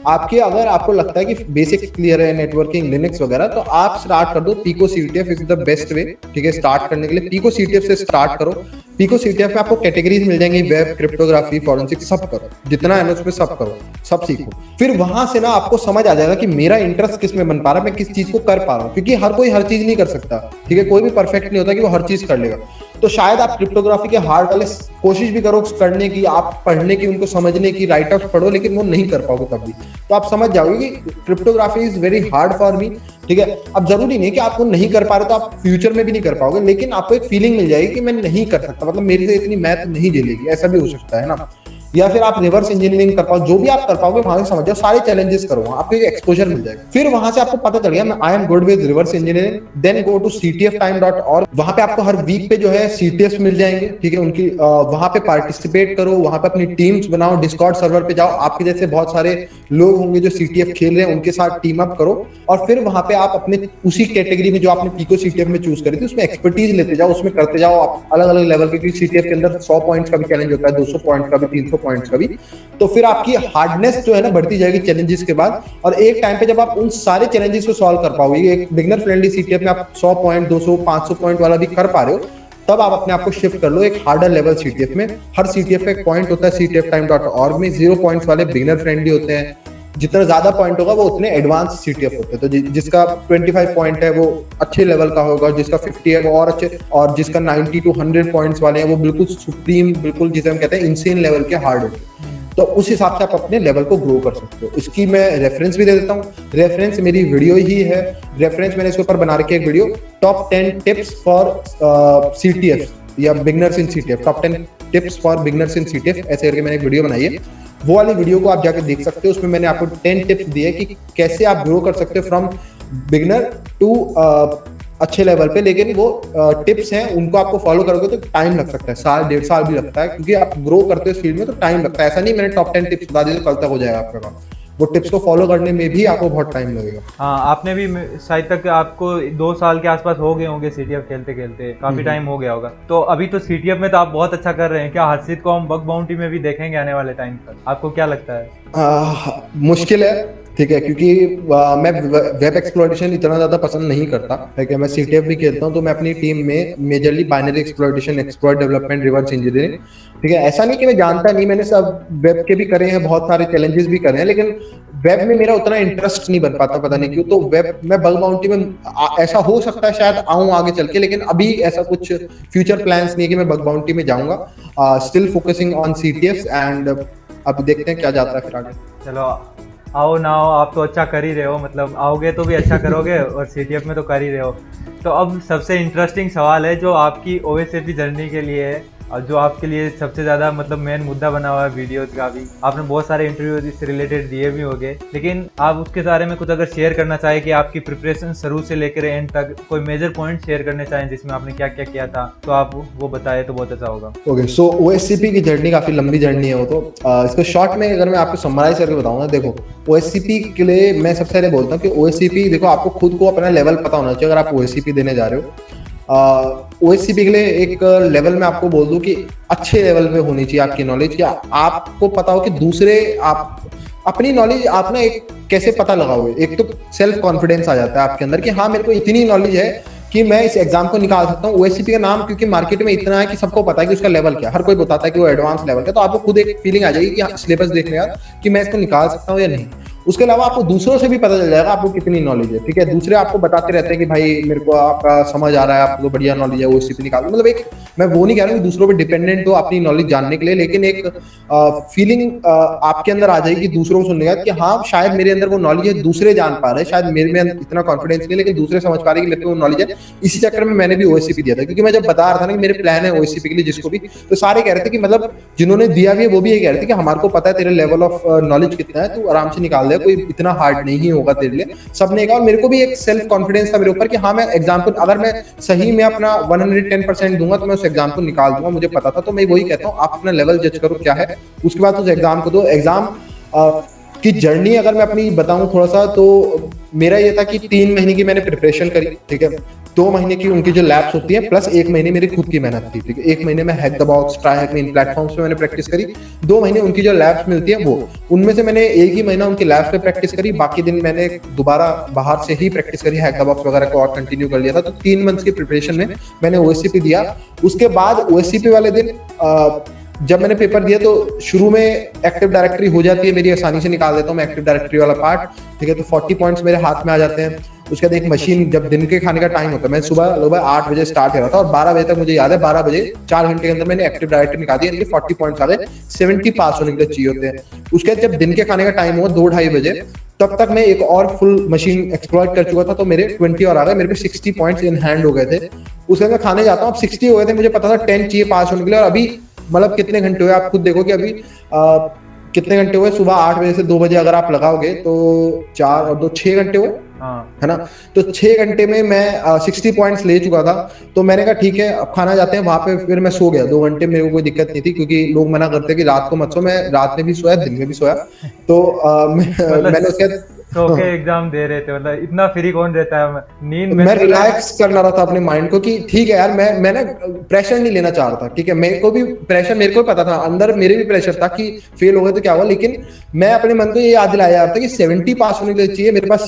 आपके अगर आपको लगता है कि बेसिक्स क्लियर है, नेटवर्किंग, लिनक्स वगैरह, तो आप स्टार्ट कर दो pico CTF is the best way, ठीक है। स्टार्ट करने के लिए पिको CTF से स्टार्ट करो। पिको CTF में आपको कैटेगरीज मिल जाएंगी, वेब, क्रिप्टोग्राफी, फॉरेंसिक, सब करो, जितना है उसमें सब करो, सब सीखो। फिर वहां से ना आपको समझ आ जाएगा कि मेरा इंटरेस्ट किस में बन पा रहा है, मैं किस चीज को कर पा रहा हूँ, क्योंकि हर कोई हर चीज नहीं कर सकता, ठीक है। कोई भी परफेक्ट नहीं होता कि वो हर चीज कर लेगा। तो शायद आप क्रिप्टोग्राफी के हार्ड वाले कोशिश भी करो करने की, आप पढ़ने की, उनको समझने की, राइट अप पढ़ो, लेकिन वो नहीं कर पाओगे तब भी। तो आप समझ जाओगे कि cryptography is very hard for me, ठीक है। अब जरूरी नहीं कि आप वो नहीं कर पा रहे तो आप फ्यूचर में भी नहीं कर पाओगे, लेकिन आपको एक फीलिंग मिल जाएगी कि मैं नहीं कर सकता, मतलब मेरे से इतनी मैथ नहीं झेलेगी, ऐसा भी हो सकता है ना। या फिर आप रिवर्स इंजीनियरिंग कर पाओ, जो भी आप कर पाओगे वहां से समझ जाओ, सारे चैलेंजेस करो, आपको एक एक्सपोजर मिल जाएगा। फिर वहां से आपको पता चल गया मैं I am good with reverse engineering, then go to ctftime.org। वहां पे आपको हर वीक पे जो है CTFs मिल जाएंगे, ठीक है। उनकी वहां पे पार्टिसिपेट करो, वहां पे अपनी टीम्स बनाओ, डिस्कॉर्ड सर्वर पे जाओ, आपके जैसे बहुत सारे लोग होंगे जो CTF खेल रहे हैं, उनके साथ टीम अप करो, और फिर वहां पे आप अपने उसी कैटेगरी में जो आपने पिको CTF में चूज करी थी उसमें एक्सपर्टीज लेते जाओ, उसमें करते जाओ आप अलग अलग लेवल के, क्योंकि CTF के अंदर 100 पॉइंट्स का भी चैलेंज होता है, 200 पॉइंट्स का भी, 300 पॉइंट्स का भी। तो फिर आपकी हार्डनेस जो है ना बढ़ती जाएगी चैलेंजेस के बाद, और एक टाइम पे जब आप उन सारे चैलेंजेस को सॉल्व कर पाओगे, एक बिगिनर फ्रेंडली CTF में आप 100 पॉइंट, 200, 500 पॉइंट वाला भी कर पा रहे हो, तब आप अपने आप को शिफ्ट कर लो एक हार्डर लेवल CTF में। हर CTF का एक पॉइंट होता है ctftime.org में, 0 पॉइंट्स वाले बिगिनर फ्रेंडली होते हैं, जितना ज्यादा पॉइंट होगा वो उतने एडवांस CTF होते हैं। तो जिसका 25 पॉइंट है वो अच्छे लेवल का होगा, जिसका 50 है वो और अच्छे, और जिसका 90 to 100 पॉइंट्स वाले हैं वो बिल्कुल सुप्रीम, बिल्कुल जिसे हम कहते हैं इंसेन लेवल के हार्ड होते हैं। तो उस हिसाब से आप अपने लेवल को ग्रो कर सकते हो। इसकी मैं रेफरेंस भी दे देता हूँ, रेफरेंस मेरी वीडियो ही है, रेफरेंस मैंने इसके ऊपर बना रखी है एक video, top 10 tips for CTF या beginners in CTF, top 10 tips for beginners in CTF, ऐसे करके मैंने एक वीडियो बनाई है। वो वाली वीडियो को आप जाके देख सकते हो, उसमें मैंने आपको 10 टिप्स दिए कि कैसे आप ग्रो कर सकते हो फ्रॉम बिगनर टू अच्छे लेवल पे। लेकिन वो टिप्स हैं, उनको आपको फॉलो करोगे तो टाइम लग सकता है, साल 1.5 साल भी लगता है, क्योंकि आप ग्रो करते हो इस फील्ड में तो टाइम लगता है। ऐसा नहीं मैंने टॉप 10 टिप्स बता दी तो कल तक हो जाएगा आपका काम, वो टिप्स को फॉलो करने में भी आपको बहुत टाइम लगेगा। हाँ, आपने भी शायद तक आपको 2 साल के आसपास हो गए होंगे CTF खेलते खेलते, काफी टाइम हो गया होगा। तो अभी तो CTF में तो आप बहुत अच्छा कर रहे हैं, क्या हर्षित को हम बग बाउंटी में भी देखेंगे आने वाले टाइम पर? आपको क्या लगता है? मुश्किल है, ठीक है, क्योंकि मैं वेब एक्सप्लॉइटेशन इतना ज्यादा पसंद नहीं करता, ठीक है। मैं CTF भी खेलता हूँ तो मैं अपनी टीम में majorly binary exploitation, exploit development, reverse engineering, ठीक है। ऐसा नहीं कि मैं जानता नहीं, मैंने सब वेब के भी करे हैं, बहुत सारे चैलेंजेस भी करे हैं, लेकिन वेब में मेरा उतना इंटरेस्ट नहीं बन पाता, पता नहीं क्यों। तो वेब में बग बाउंटी में ऐसा हो सकता है शायद आऊं आगे चल के, लेकिन अभी ऐसा कुछ फ्यूचर प्लान्स नहीं है कि मैं बग बाउंटी में जाऊंगा। Still focusing on CTF and अब देखते हैं क्या जाता है फिर आगे। चलो आओ ना आओ, आप तो अच्छा कर ही रहे हो, मतलब आओगे तो भी अच्छा करोगे और CTF में तो कर ही रहे हो। तो अब सबसे इंटरेस्टिंग सवाल है जो आपकी OSAP जर्नी के लिए है और जो आपके लिए सबसे ज़्यादा मतलब मेन मुद्दा बना हुआ है वीडियोज़ का भी। आपने बहुत सारे इंटरव्यू इससे रिलेटेड दिए भी होंगे, लेकिन आप उसके बारे में कुछ अगर शेयर करना चाहें कि आपकी प्रिपरेशन शुरू से लेकर एंड तक कोई मेजर पॉइंट शेयर करने चाहें जिसमें आपने क्या क्या किया था, तो आप वो बताएं तो बहुत अच्छा होगा। ओके, सो OSCP की जर्नी काफी लंबी जर्नी है वो तो। इसको शॉर्ट में अगर मैं आपको समराइज करके बताऊंगा, देखो OSCP के लिए मैं सबसे पहले बोलता हूँ कि OSCP देखो, आपको खुद को अपना लेवल पता होना चाहिए अगर आप OSCP देने जा रहे हो। OSCP के लिए एक लेवल में आपको बोल दूं कि अच्छे लेवल में होनी चाहिए आपकी नॉलेज, कि आपको पता हो कि दूसरे आप अपनी नॉलेज आप ना एक कैसे पता लगाओगे। एक तो सेल्फ कॉन्फिडेंस आ जाता है आपके अंदर कि हाँ मेरे को इतनी नॉलेज है कि मैं इस एग्जाम को निकाल सकता हूँ। OSCP का नाम क्योंकि मार्केट में इतना है कि सबको पता है कि उसका लेवल क्या, हर कोई बताता है कि वो एडवांस लेवल का, तो आपको खुद एक फीलिंग आ जाएगी कि सिलेबस देखने यार कि मैं इसको निकाल सकता हूँ या नहीं। उसके अलावा आपको दूसरों से भी पता चल जाएगा आपको कितनी नॉलेज है, ठीक है। दूसरे आपको बताते रहते हैं कि भाई मेरे को आपका समझ आ रहा है, आपको बढ़िया नॉलेज है, ओएससीपी निकालो। मतलब एक, मैं वो नहीं कह रहा हूँ कि दूसरों पे डिपेंडेंट हो अपनी नॉलेज जानने के लिए, लेकिन एक फीलिंग आपके अंदर आ जाएगी दूसरों को सुनने का कि हाँ शायद मेरे अंदर वो नॉलेज है, दूसरे जान पा रहे हैं, शायद मेरे में इतना कॉन्फिडेंस नहीं, लेकिन दूसरे समझ पा रहे हैं कि मेरे को वो नॉलेज है। इसी चक्कर में मैंने भी ओएससीपी दिया था, क्योंकि मैं जब बता रहा था ना कि मेरे प्लान है ओएससीपी के लिए जिसको भी, तो सारे कह रहे थे कि मतलब जिन्होंने दिया भी है वो भी ये कह रहे थे कि हमारे को पता है तेरे लेवल ऑफ नॉलेज कितना है, तू आराम से निकाल दे, कोई इतना हार्ड नहीं होगा तेरे लिए। सबने कहा, और मेरे को भी एक सेल्फ कॉन्फिडेंस था मेरे ऊपर कि हाँ मैं एग्जाम को, अगर मैं सही में अपना 110% दूंगा तो मैं उस एग्जाम को निकाल दूंगा, मुझे पता था। तो मैं वही कहता हूँ, आप अपना लेवल जज करो क्या है, उसके बाद उस एग्जाम को दो। एग्जाम की जर्नी अगर मैं अपनी बताऊं थोड़ा सा, तो मेरा ये था कि 3 महीने की मैंने प्रिपरेशन करी, ठीक है। 2 महीने की उनकी जो लैब्स होती है, प्लस 1 महीने मेरी खुद की मेहनत थी, ठीक है। 1 महीने में hack the box, try hack में, इन प्लेटफॉर्म्स पे मैंने प्रैक्टिस करी। 2 महीने उनकी जो लैब्स मिलती है वो, उनमें से मैंने 1 ही महीना उनकी लैब्स पे प्रैक्टिस करी, बाकी दिन मैंने दोबारा बाहर से ही प्रैक्टिस करी, हैक द बॉक्स वगैरह को और कंटिन्यू कर लिया था। तो 3 मंथ्स की प्रिपरेशन में मैंने ओएससीपी दिया। उसके बाद ओएससीपी वाले दिन जब मैंने पेपर दिया तो शुरू में एक्टिव डायरेक्टरी हो जाती है मेरी, आसानी से निकाल देता हूँ मैं एक्टिव डायरेक्टरी वाला पार्ट, ठीक है। तो 40 पॉइंट्स मेरे हाथ में आ जाते हैं। उसके बाद एक मशीन, जब दिन के खाने का टाइम होता है, मैं सुबह लगभग 8 बजे स्टार्ट कर रहा था और 12 बजे तक मुझे याद है, 12 बजे 4 घंटे के अंदर मैंने एक्टिव डायरेक्टरी निकाल दिया। 40 पॉइंट्स आ गए, 70 पास होने के लिए चाहिए होते हैं। उसके बाद जब दिन के खाने का टाइम हुआ 2-2:30 बजे, तब तक मैं एक और फुल मशीन एक्सप्लॉइट कर चुका था, तो मेरे 20 और आ गए, मेरे पे 60 पॉइंट्स इन हैंड हो गए थे। उसके बाद मैं खाने जाता हूँ, अब 60 हो गए थे, मुझे पता था 10 चाहिए पास होने के लिए। और अभी मतलब कितने घंटे हुए आप खुद देखो कि अभी कितने घंटे हुए, सुबह 8 बजे से 2 बजे अगर आप लगाओगे तो 4 और 2 6 घंटे हुए, है ना। तो 6 घंटे में मैं 60 पॉइंट्स ले चुका था। तो मैंने कहा ठीक है अब खाना जाते हैं। वहां पे फिर मैं सो गया 2 घंटे, मेरे को कोई दिक्कत नहीं थी, क्योंकि लोग मना करते कि रात को मत सो, मैं रात में भी सोया, दिन में भी सोया। तो मैंने उसके सो के एग्जाम दे रहे थे, मतलब इतना फ्री कौन रहता है, नींद में मैं रिलैक्स करना रहा था अपने माइंड को कि ठीक है यार, मैं ना प्रेशर नहीं लेना चाह रहा था, ठीक है। मेरे को भी प्रेशर, मेरे को भी पता था अंदर, मेरे भी प्रेशर था कि फेल हो गए तो क्या हुआ, लेकिन मैं अपने मन को ये याद दिलाया जा रहा था कि 70 पास होने के लिए चाहिए, मेरे पास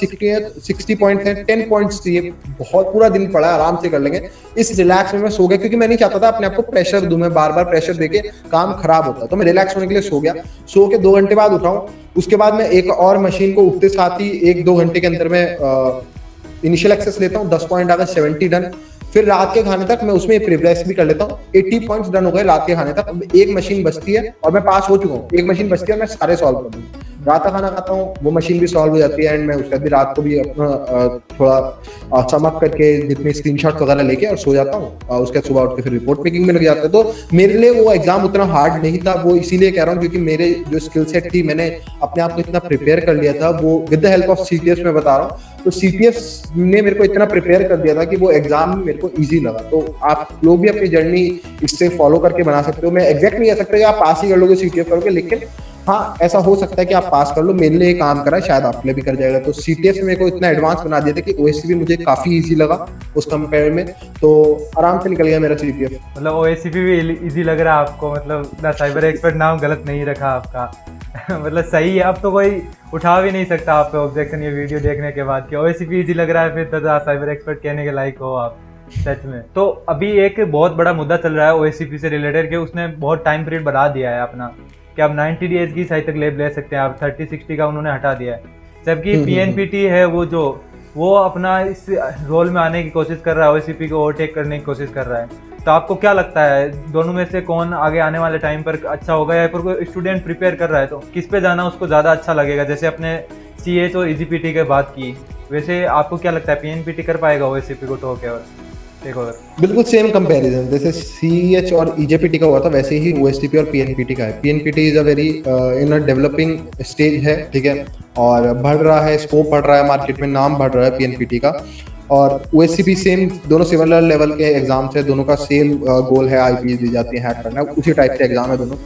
60 पॉइंट है, 10 पॉइंट्स चाहिए, बहुत पूरा दिन पड़ा है, आराम से कर लेंगे। इस रिलैक्स में मैं सो गया, क्योंकि मैं नहीं चाहता था अपने आप को प्रेशर दूं, मैं बार बार प्रेशर देके काम खराब होता। तो मैं रिलैक्स होने के लिए सो गया। सो के 2 घंटे बाद उठाऊं, उसके बाद मैं एक और मशीन को उठते साथ ही 1-2 घंटे के अंदर में इनिशियल एक्सेस लेता हूँ, 10 पॉइंट आ गए, 70 डन। फिर रात के खाने तक मैं उसमें प्रिप्रेस भी कर लेता हूँ, 80 पॉइंट्स डन हो गए रात के खाने तक। अब एक मशीन बचती है और मैं पास हो चुका हूँ, एक मशीन बचती है और मैं सारे सॉल्व कर दूँ। रात का खाना खाता हूँ, वो मशीन भी सॉल्व हो जाती है, एंड मैं उसके बाद भी रात को भी अपना थोड़ा चमक करके जितने स्क्रीनशॉट वगैरह लेके और सो जाता हूँ। उसके बाद सुबह उठ के फिर रिपोर्ट मेकिंग में लग जाता है। तो मेरे लिए वो एग्जाम उतना हार्ड नहीं था, वो इसीलिए कह रहा हूँ क्योंकि मेरे जो स्किल सेट थी, मैंने अपने आप को इतना प्रिपेयर कर लिया था, वो with the help of CTS में बता रहा हूँ। तो सीटीएस ने मेरे को इतना प्रिपेयर कर दिया था कि वो एग्जाम मेरे को इजी लगा। तो आप लोग भी अपनी जर्नी इससे फॉलो करके बना सकते हो। मैं एग्जैक्ट नहीं कह सकता कि आप पास ही कर लोगे सीटीएस करोगे, लेकिन हाँ ऐसा हो सकता है कि आप पास कर लो। मेरे लिए काम करा, शायद आप लिए भी कर जाएगा। तो सीटीएस में मेरे को इतना एडवांस बना दिया था कि ओएससीपी मुझे काफी इजी लगा उस कंपेयर में, तो आराम से निकल गया मेरा सीटीएस। मतलब ओएससीपी भी इजी लग रहा है आपको, मतलब द साइबर एक्सपर्ट नाम गलत नहीं रखा आपका। मतलब सही है, अब तो कोई उठा भी नहीं सकता आप पे ऑब्जेक्शन ये वीडियो देखने के बाद कि ओएससीपी इजी लग रहा है, फिर द साइबर एक्सपर्ट कहने के लायक हो आप सच में। तो अभी एक बहुत बड़ा मुद्दा चल रहा है ओएससीपी से रिलेटेड कि उसने बहुत टाइम पीरियड बढ़ा दिया है अपना, कि आप 90 डेज की साइड तक लेब ले सकते हैं, आप 30-60 का उन्होंने हटा दिया है। जबकि पीएनपीटी है वो अपना इस रोल में आने की कोशिश कर रहा है, ओएससीपी को ओवरटेक करने की कोशिश कर रहा है। तो आपको क्या लगता है दोनों में से कौन आगे आने वाले टाइम पर अच्छा होगा, या फिर कोई स्टूडेंट प्रिपेयर कर रहा है तो किस पे जाना उसको ज़्यादा अच्छा लगेगा? जैसे अपने सीएच और ईजीपीटी की बात की, वैसे आपको क्या लगता है पीएनपीटी कर पाएगा ओएससीपी को टोके और टेक ओवर? बिल्कुल सेम कंपैरिजन, जैसे सीएच और ईजेपीटी का हुआ था वैसे ही ओएसटीपी और पीएनपीटी का है। PNPT is a very in a developing stage है, ठीक है, और बढ़ रहा है, स्कोप बढ़ रहा है, मार्केट में नाम बढ़ रहा है पीएनपीटी का। और ओएससीपी सेम, दोनों सिमिलर लेवल के एग्जाम्स है, दोनों का सेम गोल है, आईपी दी जाती है, हैक करना, उसी टाइप के एग्जाम है दोनों।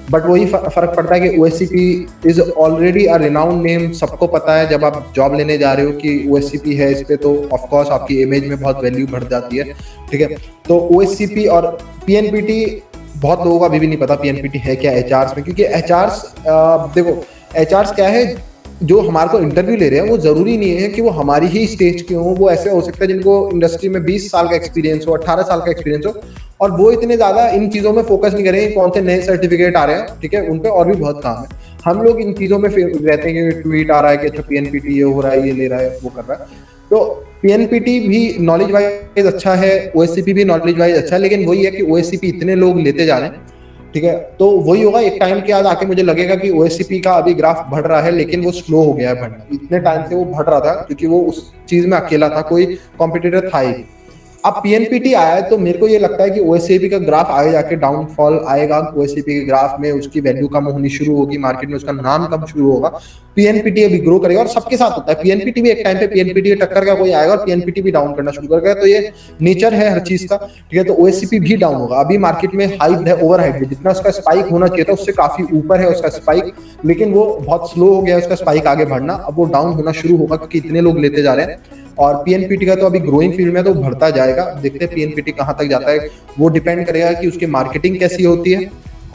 बट वही फर्क पड़ता है कि OSCP is already a renowned name, सबको पता है। जब आप जॉब लेने जा रहे हो कि ओएससीपी है इस पे, तो ऑफ कोर्स आपकी इमेज में बहुत वैल्यू बढ़ जाती है, ठीक है। तो ओएससीपी और पीएनपीटी, बहुत लोगों को अभी भी नहीं पता पीएनपीटी है क्या एचआरस में, क्योंकि एचआरस देखो एचआरस क्या है, जो हमारे को इंटरव्यू ले रहे हैं वो जरूरी नहीं है कि वो हमारी ही स्टेज के हों। वो ऐसे हो सकता है जिनको इंडस्ट्री में 20 साल का एक्सपीरियंस हो, 18 साल का एक्सपीरियंस हो, और वो इतने ज्यादा इन चीजों में फोकस नहीं करेंगे कौन से नए सर्टिफिकेट आ रहे हैं, ठीक है, उन पे और भी बहुत काम है। हम लोग इन चीजों में रहते हैं कि ट्वीट आ रहा है कि अच्छा पीएनपीटी ये हो रहा है, ये ले रहा है, वो कर रहा है। तो पीएनपीटी भी नॉलेज वाइज अच्छा है, ओएससीपी भी नॉलेज वाइज अच्छा है, लेकिन वही है कि ओएससीपी इतने लोग लेते जा रहे हैं, ठीक है, तो वही होगा एक टाइम के बाद आके मुझे लगेगा कि ओएससीपी का अभी ग्राफ बढ़ रहा है, लेकिन वो स्लो हो गया है बढ़ना। इतने टाइम से वो बढ़ रहा था क्योंकि वो उस चीज में अकेला था, कोई कॉम्पिटिटर था ही। अब पीएनपीटी आया है तो मेरे को ये लगता है कि ओएससीपी का ग्राफ आगे जाके डाउनफॉल आएगा, ओएससीपी के ग्राफ में उसकी वैल्यू कम होनी शुरू होगी, मार्केट में उसका नाम कम शुरू होगा। पीएनपीटी अभी ग्रो करेगा और सबके साथ होता है, पीएनपीटी भी एक टाइम पे पीएनपीटी के टक्कर का कोई आएगा और पीएनपीटी भी डाउन करना शुरू करेगा, तो ये नेचर है हर चीज का, ठीक है। तो ओएससीपी भी डाउन होगा। अभी मार्केट में हाइप है, ओवर हाइप है, जितना उसका स्पाइक होना चाहिए था उससे काफी ऊपर है उसका स्पाइक, लेकिन वो बहुत स्लो हो गया है उसका स्पाइक आगे बढ़ना। अब वो डाउन होना शुरू होगा क्योंकि इतने लोग लेते जा रहे हैं। और पीएनपीटी का तो अभी ग्रोइंग फील्ड में तो बढ़ता जाएगा, देखते हैं पीएनपीटी कहाँ तक जाता है। वो डिपेंड करेगा कि उसकी मार्केटिंग कैसी होती है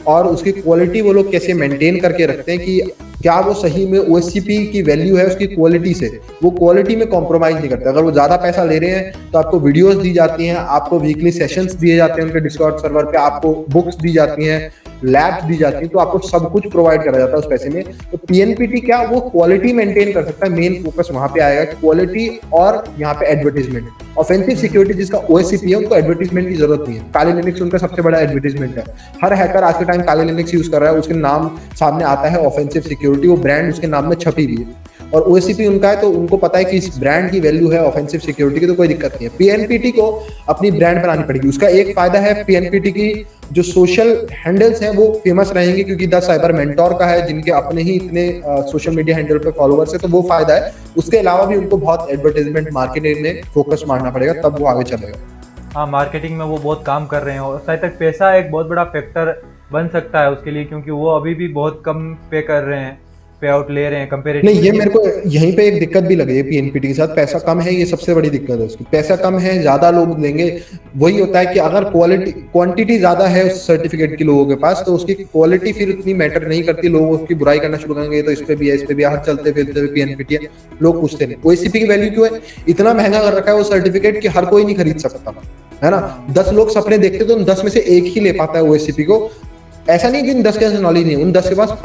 और उसकी क्वालिटी वो लोग कैसे मेंटेन करके रखते हैं, कि क्या वो सही में ओएससीपी की वैल्यू है उसकी क्वालिटी से, वो क्वालिटी में कॉम्प्रोमाइज नहीं करते। अगर वो ज्यादा पैसा ले रहे हैं तो आपको वीडियोस दी जाती हैं, आपको वीकली सेशंस दिए जाते हैं उनके डिस्कॉर्ड सर्वर पे, आपको बुक्स दी जाती हैं, लैब्स दी जाती हैं, तो आपको सब कुछ प्रोवाइड करा जाता है उस पैसे में। तो पीएनपीटी क्या वो क्वालिटी मेंटेन कर सकता है, मेन फोकस वहां पे आएगा, क्वालिटी और यहाँ पे एडवर्टीजमेंट। ऑफेंसिव सिक्योरिटी जिसका ओएससीपी है उनको एडवर्टीजमेंट की जरूरत नहीं है, काली लिनक्स उनका सबसे बड़ा एडवर्टीजमेंट है। हर हैकर आज के टाइम काली लिनक्स यूज कर रहा है, उसके नाम सामने आता है ऑफेंसिव सिक्योरिटी, वो ब्रांड उसके नाम में छपी हुई है और ओएससीपी उनका है, तो उनको पता है कि इस ब्रांड की वैल्यू है ऑफेंसिव सिक्योरिटी की, तो कोई दिक्कत नहीं है। पीएनपीटी को अपनी ब्रांड बनानी पड़ेगी। उसका एक फायदा है पीएनपीटी की जो सोशल हैंडल्स हैं वो फेमस रहेंगे क्योंकि द साइबर मेंटोर का है, जिनके अपने ही इतने सोशल मीडिया हैंडल पे फॉलोअर्स है, तो वो फायदा है। उसके अलावा भी उनको बहुत एडवर्टाइजमेंट मार्केटिंग में फोकस मारना पड़ेगा, तब वो आगे चलेगा। हाँ, मार्केटिंग में वो बहुत काम कर रहे हैं और शायद तक पैसा एक बहुत बड़ा फैक्टर बन सकता है उसके लिए, क्योंकि वो अभी भी बहुत कम पे कर रहे हैं, पे आउट ले रहे हैं कंपेरेटिव। नहीं, ये मेरे को यहीं पे एक दिक्कत भी लगी है पीएनपीटी के साथ, पैसा कम है, ये सबसे बड़ी दिक्कत है उसकी। पैसा कम है, ज्यादा लोग लेंगे, वही होता है कि अगर क्वांटिटी ज्यादा है उस सर्टिफिकेट की लोगों के पास, तो उसकी क्वालिटी फिर उतनी मैटर नहीं करती, लोग उसकी बुराई करना शुरू करेंगे, तो इस पे भी है, इस पे भी है, हर चलते फिरते पीएनपीटी है, लोग पूछते नहीं। ओएससीपी की वैल्यू क्यों है, इतना महंगा कर रखा है वो सर्टिफिकेट कि हर कोई नहीं खरीद सकता, है ना। 10 लोग सपने देखते तो उन 10 में से एक ही ले पाता है ओएससीपी को। ऐसा नहीं कि उन 10 के पास नॉलेज नहीं है, उन 10 के पास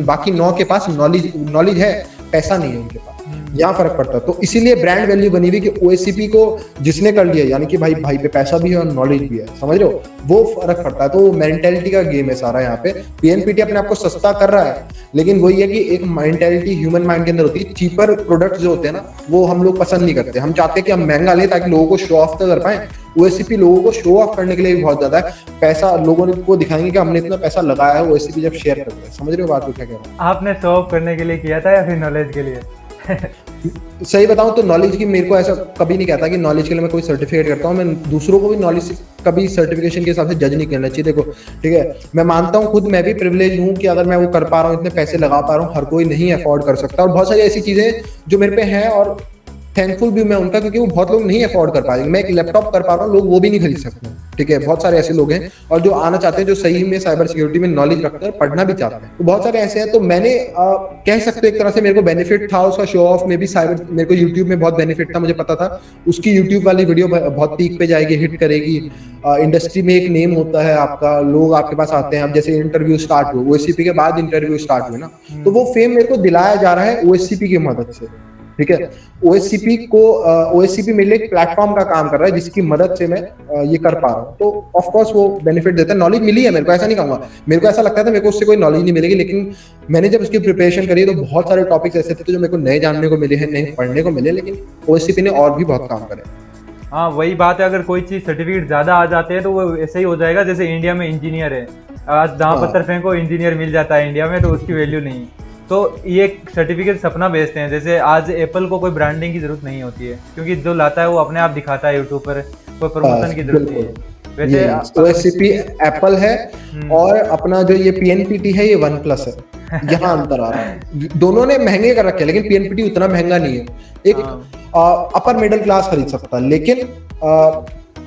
बाकी 9 के पास नॉलेज है, पैसा नहीं है उनके पास, यहाँ फर्क पड़ता है। तो इसीलिए ब्रांड वैल्यू बनी हुई कि ओएससीपी को जिसने कर लिया, यानी कि भाई पे पैसा भी है और नॉलेज भी है, समझ रहे हो, वो फर्क पड़ता है। तो मेंटेलिटी का गेम है सारा यहाँ पे। पीएनपीटी अपने आप को सस्ता कर रहा है, लेकिन वही है कि एक मेंटेलिटी ह्यूमन माइंड के अंदर होती है। चीपर प्रोडक्ट जो होते हैं ना, वो हम लोग पसंद नहीं करते, हम चाहते हैं कि हम महंगा लें ताकि लोगों को शो ऑफ तो कर पाए। ओएससीपी लोगों को शो ऑफ करने के लिए भी बहुत ज्यादा है, पैसा लोगों को दिखाएंगे कि हमने इतना पैसा लगाया है। ओएससीपी जब शेयर करते हैं, समझ रहे हो बात को क्या कह रहा हूँ। आपने शो ऑफ करने के लिए किया था या फिर नॉलेज के लिए? सही बताऊं तो नॉलेज की, मेरे को ऐसा कभी नहीं कहता कि नॉलेज के लिए मैं कोई सर्टिफिकेट करता हूं। मैं दूसरों को भी नॉलेज कभी सर्टिफिकेशन के हिसाब से जज नहीं करना चाहिए। देखो ठीक है, मैं मानता हूं खुद मैं भी प्रिविलेज हूं कि अगर मैं वो कर पा रहा हूं, इतने पैसे लगा पा रहा हूं, हर कोई नहीं अफोर्ड कर सकता। और बहुत सारी ऐसी चीजें जो मेरे पे हैं और थैंकफुल भी मैं उनका, क्योंकि वो बहुत लोग नहीं अफोर्ड कर पाएंगे। मैं एक लैपटॉप कर पा रहा हूँ, लोग वो भी नहीं खरीद सकते, ठीक है। बहुत सारे ऐसे लोग हैं और जो आना चाहते हैं, जो सही में साइबर सिक्योरिटी में नॉलेज रखते हैं, पढ़ना भी चाहते हैं, तो बहुत सारे ऐसे हैं। तो मैंने कह सकते हो एक तरह से मेरे को बेनिफिट था उसका शो ऑफ में भी। साइबर मेरे को यूट्यूब में बहुत बेनिफिट था, मुझे पता था उसकी यूट्यूब वाली वीडियो बहुत पीक पे जाएगी, हिट करेगी। इंडस्ट्री में एक नेम होता है आपका, लोग आपके पास आते हैं। अब जैसे इंटरव्यू स्टार्ट हुए, ओएससीपी के बाद इंटरव्यू स्टार्ट हुए ना, तो वो फेम मेरे को दिलाया जा रहा है ओएससीपी की मदद से, ठीक है। ओएससीपी मेरे लिए एक प्लेटफॉर्म का काम कर रहा है जिसकी मदद से मैं ये कर पा रहा हूँ। तो ऑफ कोर्स वो बेनिफिट देता है। नॉलेज मिली है मेरे को, ऐसा नहीं कहूंगा। मेरे को ऐसा लगता था मेरे को उससे कोई नॉलेज नहीं मिलेगी, लेकिन मैंने जब उसकी प्रिपरेशन करी तो बहुत सारे टॉपिक्स ऐसे थे जो मेरे को नए जानने को मिले हैं, नए पढ़ने को मिले। लेकिन ओएससीपी ने और भी बहुत काम करे। हाँ, वही बात है, अगर कोई चीज़ सर्टिफिकेट ज़्यादा आ जाते हैं तो वो ऐसे ही हो जाएगा जैसे इंडिया में इंजीनियर है, आज जहाँ पत्थर फेंको इंजीनियर मिल जाता है इंडिया में, तो उसकी वैल्यू नहीं। तो ये सर्टिफिकेट सपना बेचते हैं। जैसे आज एप्पल को कोई ब्रांडिंग की जरूरत नहीं होती है, क्योंकि जो लाता है वो अपने आप दिखाता है यूट्यूब पर, कोई प्रमोशन की जरूरत नहीं है। वैसे ओएससीपी एप्पल है और अपना जो ये पीएनपीटी है ये OnePlus है। यहाँ अंतर आ रहा है, दोनों ने महंगे कर रखे हैं, लेकिन पीएनपीटी उतना महंगा नहीं है। एक अपर मिडिल क्लास खरीद सकता है, लेकिन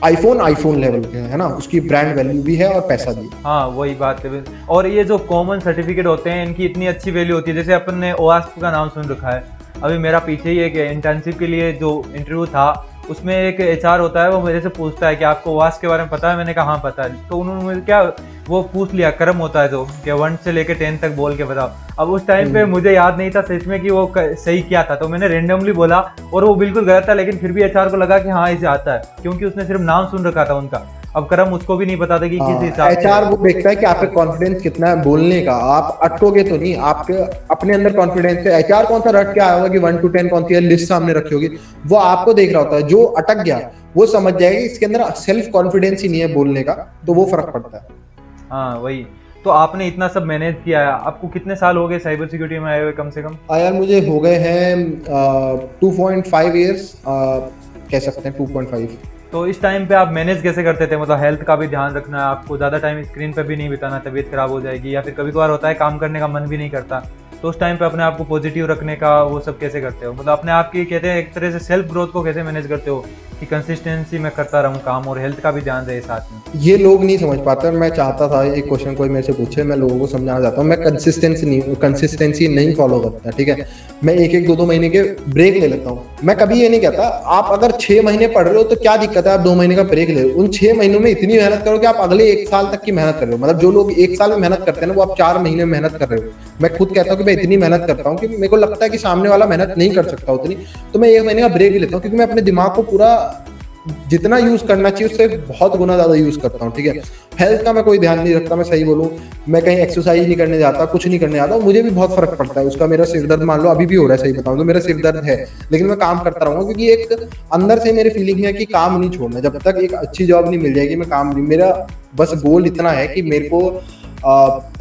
आईफोन लेवल के है ना, उसकी ब्रांड वैल्यू भी है और पैसा भी। हाँ, वही बात है। और ये जो कॉमन सर्टिफिकेट होते हैं इनकी इतनी अच्छी वैल्यू होती है। जैसे अपन ने OWASP का नाम सुन रखा है, अभी मेरा पीछे ही एक इंटर्नशिप के लिए जो इंटरव्यू था, उसमें एक HR होता है, वो मेरे से पूछता है कि आपको OWASP के बारे में पता है? मैंने कहा हाँ पता है। तो उन्होंने क्या वो पूछ लिया, क्रम होता है जो कि 1 से लेके 10 तक बोल के बताओ। अब उस टाइम पे मुझे याद नहीं था सच में कि वो सही क्या था, तो मैंने रेंडमली बोला और वो बिल्कुल गलत था, लेकिन फिर भी एचआर को लगा कि हाँ इसे आता है, क्योंकि उसने सिर्फ नाम सुन रखा था उनका। अब क्रम उसको भी नहीं पता था कि किस हिसाब से। एचआर वो देखता है कि आपका कॉन्फिडेंस कितना है बोलने का, आप अटकोगे तो नहीं, आपके अपने अंदर कॉन्फिडेंस है। एचआर कौन सा रट के आया होगा कि 1 to 10 कौन सी लिस्ट सामने रखी होगी, वो आपको देख रहा होता है। जो अटक गया वो समझ जाएगा कि इसके अंदर सेल्फ कॉन्फिडेंस ही नहीं है बोलने का, तो वो फर्क पड़ता है। हाँ वही। तो आपने इतना सब मैनेज किया है, आपको कितने साल हो गए साइबर सिक्योरिटी में आए हुए कम से कम? यार मुझे हो गए हैं 2.5 ईयर्स, कह सकते हैं 2.5। तो इस टाइम पे आप मैनेज कैसे करते थे? मतलब हेल्थ का भी ध्यान रखना है आपको, ज़्यादा टाइम स्क्रीन पे भी नहीं बिताना, तबीयत खराब हो जाएगी, या फिर कभी कभार होता है काम करने का मन भी नहीं करता, तो उस टाइम पे अपने आप को पॉजिटिव रखने का वो सब कैसे करते हो? मतलब अपने आप की कहते हैं एक तरह से सेल्फ ग्रोथ को कैसे मैनेज करते हो कि कंसिस्टेंसी में करता रहूं काम और हेल्थ का भी ध्यान रहे साथ में? ये लोग नहीं समझ पाते। मैं चाहता था एक क्वेश्चन कोई मेरे से पूछे, मैं लोगों को समझाना चाहता हूँ। मैं कंसिस्टेंसी नहीं फॉलो करता, ठीक है। मैं एक 2 महीने के ब्रेक ले लेता हूँ। मैं कभी ये नहीं कहता आप अगर 6 महीने पढ़ रहे हो तो क्या दिक्कत है आप 2 महीने का ब्रेक ले लो। उन 6 महीनों में इतनी मेहनत करो कि आप अगले 1 साल तक की मेहनत कर रहे हो। मतलब जो लोग 1 साल में मेहनत करते हैं ना, वो आप 4 महीने में मेहनत कर रहे हो। मैं खुद कहता हूँ कि मैं इतनी मेहनत करता हूँ कि मेरे को लगता है कि सामने वाला मेहनत नहीं कर सकता उतनी, तो मैं 1 महीने का ब्रेक ही लेता हूँ, क्योंकि मैं अपने दिमाग को पूरा जितना यूज करना चाहिए उससे बहुत गुना ज्यादा यूज करता हूँ, ठीक है। हेल्थ का मैं कोई ध्यान नहीं रखता, मैं सही बोलूँ, मैं कहीं एक्सरसाइज नहीं करने जाता, कुछ नहीं करने जाता, मुझे भी बहुत फर्क पड़ता है उसका। मेरा सिर दर्द मान लो अभी भी हो रहा है, सही बताऊँ तो मेरा सिर दर्द है, लेकिन मैं काम करता रहूंगा, क्योंकि एक अंदर से मेरी फीलिंग है कि काम नहीं छोड़ना। जब तक एक अच्छी जॉब नहीं मिल जाएगी मैं काम नहीं, मेरा बस गोल इतना है कि मेरे को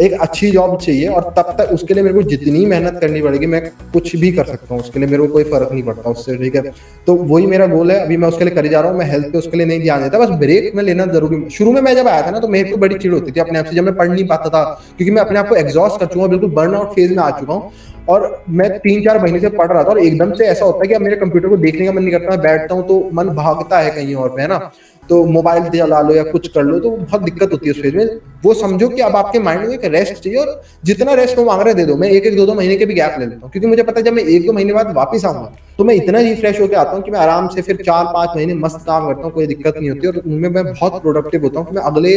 एक अच्छी जॉब चाहिए, और तब तक उसके लिए मेरे को जितनी मेहनत करनी पड़ेगी मैं कुछ भी कर सकता हूँ उसके लिए, मेरे को कोई फर्क नहीं पड़ता उससे, ठीक है। तो वही मेरा गोल है, अभी मैं उसके लिए कर जा रहा हूँ। मैं हेल्थ पे उसके लिए नहीं ध्यान देता, बस ब्रेक में लेना जरूरी। शुरू में मैं जब आया था ना तो मेरे को बड़ी चिढ़ होती थी अपने आप से, जब मैं पढ़ नहीं पाता था, क्योंकि मैं अपने आप को एग्जॉस्ट कर चुका हूँ, बिल्कुल बर्नआउट फेज में आ चुका हूँ। और मैं 3-4 महीने से पढ़ रहा था और एकदम से ऐसा होता है कि अब मेरे कंप्यूटर को देखने का मन नहीं करता, मैं बैठता हूँ तो मन भागता है कहीं और पे, है ना। तो मोबाइल चला लो या कुछ कर लो, तो बहुत दिक्कत होती है उस फेज में। वो समझो कि अब आपके माइंड में एक रेस्ट चाहिए, और जितना रेस्ट वो मांग रहे दे दो। मैं 1-2 महीने के भी गैप ले लेता हूँ, क्योंकि मुझे पता है जब मैं 1-2 महीने बाद वापस आऊंगा तो मैं इतना रिफ्रेश होकर आता हूँ कि मैं आराम से फिर 4-5 महीने मस्त काम करता हूँ, कोई दिक्कत नहीं होती, और उनमें मैं बहुत प्रोडक्टिव होता हूँ कि मैं अगले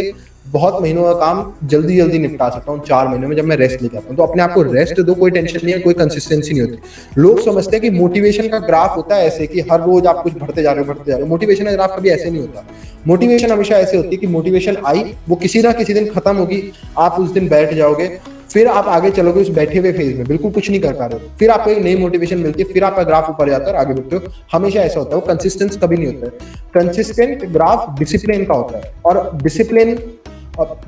बहुत महीनों का काम जल्दी जल्दी निपटा सकता हूँ 4 महीनों में, जब मैं रेस्ट लेके आता हूँ। तो अपने आप को रेस्ट दो, कोई टेंशन नहीं है, कोई कंसिस्टेंसी नहीं होती। लोग समझते हैं कि मोटिवेशन का ग्राफ होता है ऐसे कि हर रोज आप कुछ बढ़ते जा रहे हो। मोटिवेशन का ग्राफ कभी ऐसे नहीं होता। मोटिवेशन हमेशा ऐसे होती है कि मोटिवेशन आई, वो किसी ना किसी दिन खत्म होगी, आप उस दिन बैठ जाओगे, फिर आप आगे चलोगे उस बैठे हुए फेज में, बिल्कुल कुछ नहीं कर पा रहे हो, फिर आपको एक नई मोटिवेशन मिलती है, फिर आपका ग्राफ ऊपर जाता है और आगे बढ़ते हो। हमेशा ऐसा होता है, वो कंसिस्टेंस कभी नहीं होता है। कंसिस्टेंट ग्राफ डिसिप्लिन का होता है, और डिसिप्लिन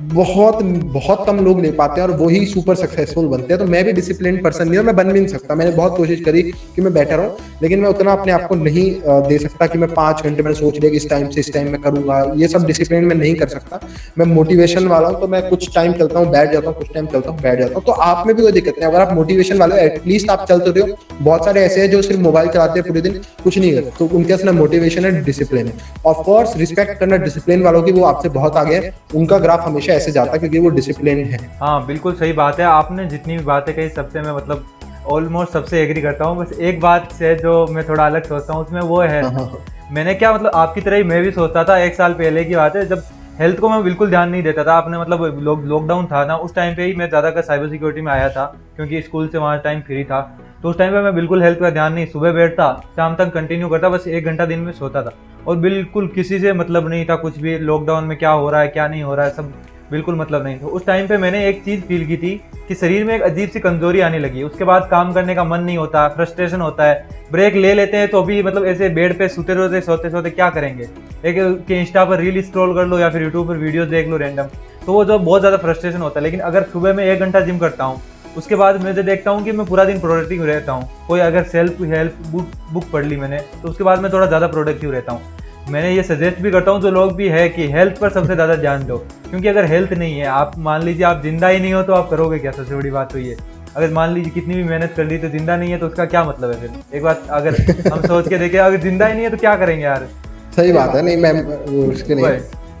बहुत बहुत कम लोग ले पाते हैं, और वही सुपर सक्सेसफुल बनते हैं। तो मैं भी डिसिप्लिन पर्सन नहीं हूं, मैं बन भी नहीं सकता। मैंने बहुत कोशिश करी कि मैं बेटर हूं, लेकिन मैं उतना अपने आप को नहीं दे सकता कि मैं 5 घंटे मैंने सोच लिया कि इस टाइम से इस टाइम में करूंगा। ये सब डिसिप्लिन में नहीं कर सकता। मैं मोटिवेशन वाला हूं, तो मैं कुछ टाइम चलता हूँ, बैठ जाता हूँ, कुछ टाइम चलता हूँ, बैठ जाता हूँ। तो आप में भी कोई दिक्कत नहीं, अगर आप मोटिवेशन वाले हो एटलीस्ट आप चलते रहो। बहुत सारे ऐसे हैं जो सिर्फ मोबाइल चलाते हैं पूरे दिन, कुछ नहीं करते, तो उनके असली मोटिवेशन है, डिसिप्लिन है। ऑफकोर्स रिस्पेक्ट करना डिसिप्लिन वालों की, वो आपसे बहुत आगे है, उनका ग्राफ हमेशा ऐसे जाता है क्योंकि वो डिसिप्लिन है। हाँ बिल्कुल सही बात है। आपने जितनी भी बातें कही सबसे मैं मतलब ऑलमोस्ट सबसे एग्री करता हूँ। बस एक बात से जो मैं थोड़ा अलग सोचता हूँ उसमें वो है, मैंने क्या मतलब आपकी तरह ही मैं भी सोचता था। 1 साल पहले की बात है, जब हेल्थ को मैं बिल्कुल ध्यान नहीं देता था। आपने मतलब लॉकडाउन था ना, उस टाइम पे ही मैं ज़्यादातर साइबर सिक्योरिटी में आया था, क्योंकि स्कूल से वहाँ टाइम फ्री था। तो उस टाइम पे मैं बिल्कुल हेल्थ का ध्यान नहीं, सुबह बैठता शाम तक कंटिन्यू करता, बस 1 घंटा दिन में सोता था, और बिल्कुल किसी से मतलब नहीं था कुछ भी। लॉकडाउन में क्या हो रहा है क्या नहीं हो रहा है सब बिल्कुल मतलब नहीं था। उस टाइम पे मैंने एक चीज़ फील की थी कि शरीर में एक अजीब सी कमजोरी आने लगी। उसके बाद काम करने का मन नहीं होता, फ्रस्ट्रेशन होता है। ब्रेक ले लेते हैं तो भी मतलब ऐसे बेड पे सोते रोते सोते सोते क्या करेंगे, एक कि इंस्टा पर रील स्क्रॉल कर लो या फिर यूट्यूब पर वीडियोस देख लो रैंडम, तो वो जो बहुत ज़्यादा फ्रस्ट्रेशन होता है। लेकिन अगर सुबह में 1 घंटा जिम करता हूँ, उसके बाद मैं देखता हूँ कि मैं पूरा दिन प्रोडक्टिव रहता हूँ। कोई अगर सेल्फ हेल्प बुक पढ़ ली मैंने, तो उसके बाद मैं थोड़ा ज़्यादा प्रोडक्टिव रहता हूँ। मैंने ये सजेस्ट भी करता हूँ जो लोग भी है कि हेल्थ पर सबसे ज़्यादा ध्यान दो, क्योंकि अगर हेल्थ नहीं है, आप मान लीजिए आप जिंदा ही नहीं हो तो आप करोगे क्या? सबसे बड़ी बात तो ये, अगर मान लीजिए कितनी भी मेहनत कर ली तो जिंदा नहीं है तो उसका क्या मतलब है? फिर एक बात अगर हम सोच के देखें, अगर जिंदा ही नहीं है तो क्या करेंगे यार? सही बात है। नहीं मैं उसके नहीं,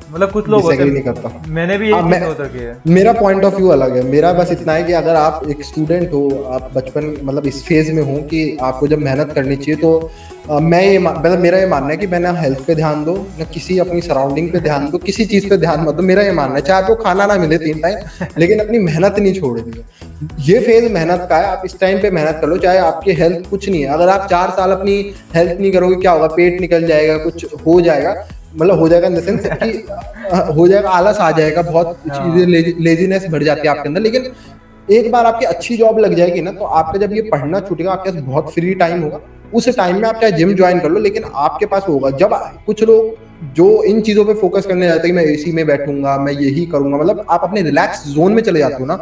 मतलब कुछ लोग होते disagree नहीं हैं, करता। मैंने भी हाँ, यही मैं चीज़ होता की है। मेरा पॉइंट ऑफ व्यू अलग है। मेरा बस इतना है कि अगर आप एक स्टूडेंट हो, आप बचपन मतलब इस फेज में हो कि आपको जब मेहनत करनी चाहिए, तो मैं ये मतलब मेरा ये मानना है कि मैं ना हेल्थ पे ध्यान दो, ना किसी अपनी सराउंडिंग पे ध्यान दो, किसी चीज पे ध्यान मत दो। मेरा ये मानना है, चाहे आपको खाना ना मिले 3 टाइम, लेकिन अपनी मेहनत नहीं छोड़नी है। ये फेज मेहनत का है, आप इस टाइम पे मेहनत कर लो, चाहे आपकी हेल्थ कुछ नहीं है। अगर आप 4 साल अपनी हेल्थ नहीं करोगे, क्या होगा? पेट निकल जाएगा, कुछ हो जाएगा, मतलब हो जाएगा इन द सेंस कि हो जाएगा, आलस आ जाएगा, बहुत चीजें, लेजीनेस बढ़ जाती है आपके अंदर। लेकिन एक बार आपकी अच्छी जॉब लग जाएगी ना, तो आपका जब ये पढ़ना छूटेगा, आपके पास बहुत फ्री टाइम होगा। उस टाइम में आप चाहे जिम ज्वाइन कर लो, लेकिन आपके पास होगा। जब कुछ लोग जो इन चीजों पे फोकस करने जाते हैं कि मैं एसी में बैठूंगा, मैं यही करूंगा, मतलब आप अपने रिलैक्स जोन में चले जाते हो ना,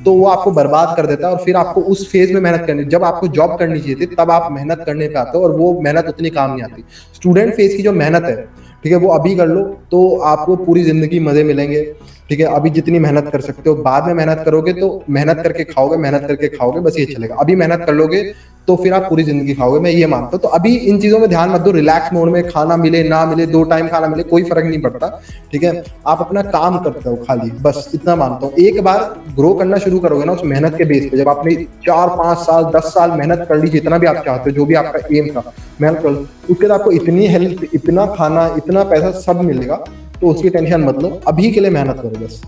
तो वो आपको बर्बाद कर देता है। और फिर आपको उस फेज में मेहनत करनी, जब आपको जॉब करनी चाहिए थी, तब आप मेहनत करने पे आते हो, और वो मेहनत उतनी काम नहीं आती। स्टूडेंट फेज की जो मेहनत है, ठीक है, वो अभी कर लो तो आपको पूरी जिंदगी मजे मिलेंगे। ठीक है, अभी जितनी मेहनत कर सकते हो, बाद में मेहनत करोगे तो मेहनत करके खाओगे, मेहनत करके खाओगे, बस ये चलेगा। अभी मेहनत कर लोगे तो फिर आप पूरी जिंदगी खाओगे, मैं ये मानता हूँ। तो अभी इन चीजों में ध्यान मत दो। रिलैक्स मोड में, खाना मिले ना मिले, 2 टाइम खाना मिले, कोई फर्क नहीं पड़ता। ठीक है, आप अपना काम करते हो खाली, बस इतना मानता हूँ। एक बार ग्रो करना शुरू करोगे ना उस मेहनत के बेस पे, जब आपने 4-5 साल 10 साल मेहनत कर ली, जितना भी आप चाहते हो, जो भी आपका एम था, मेहनत कर लो, उसके बाद आपको इतनी हेल्थ, इतना खाना, इतना पैसा सब मिलेगा, तो उसकी टेंशन मत लो। अभी के लिए मेहनत करो बस।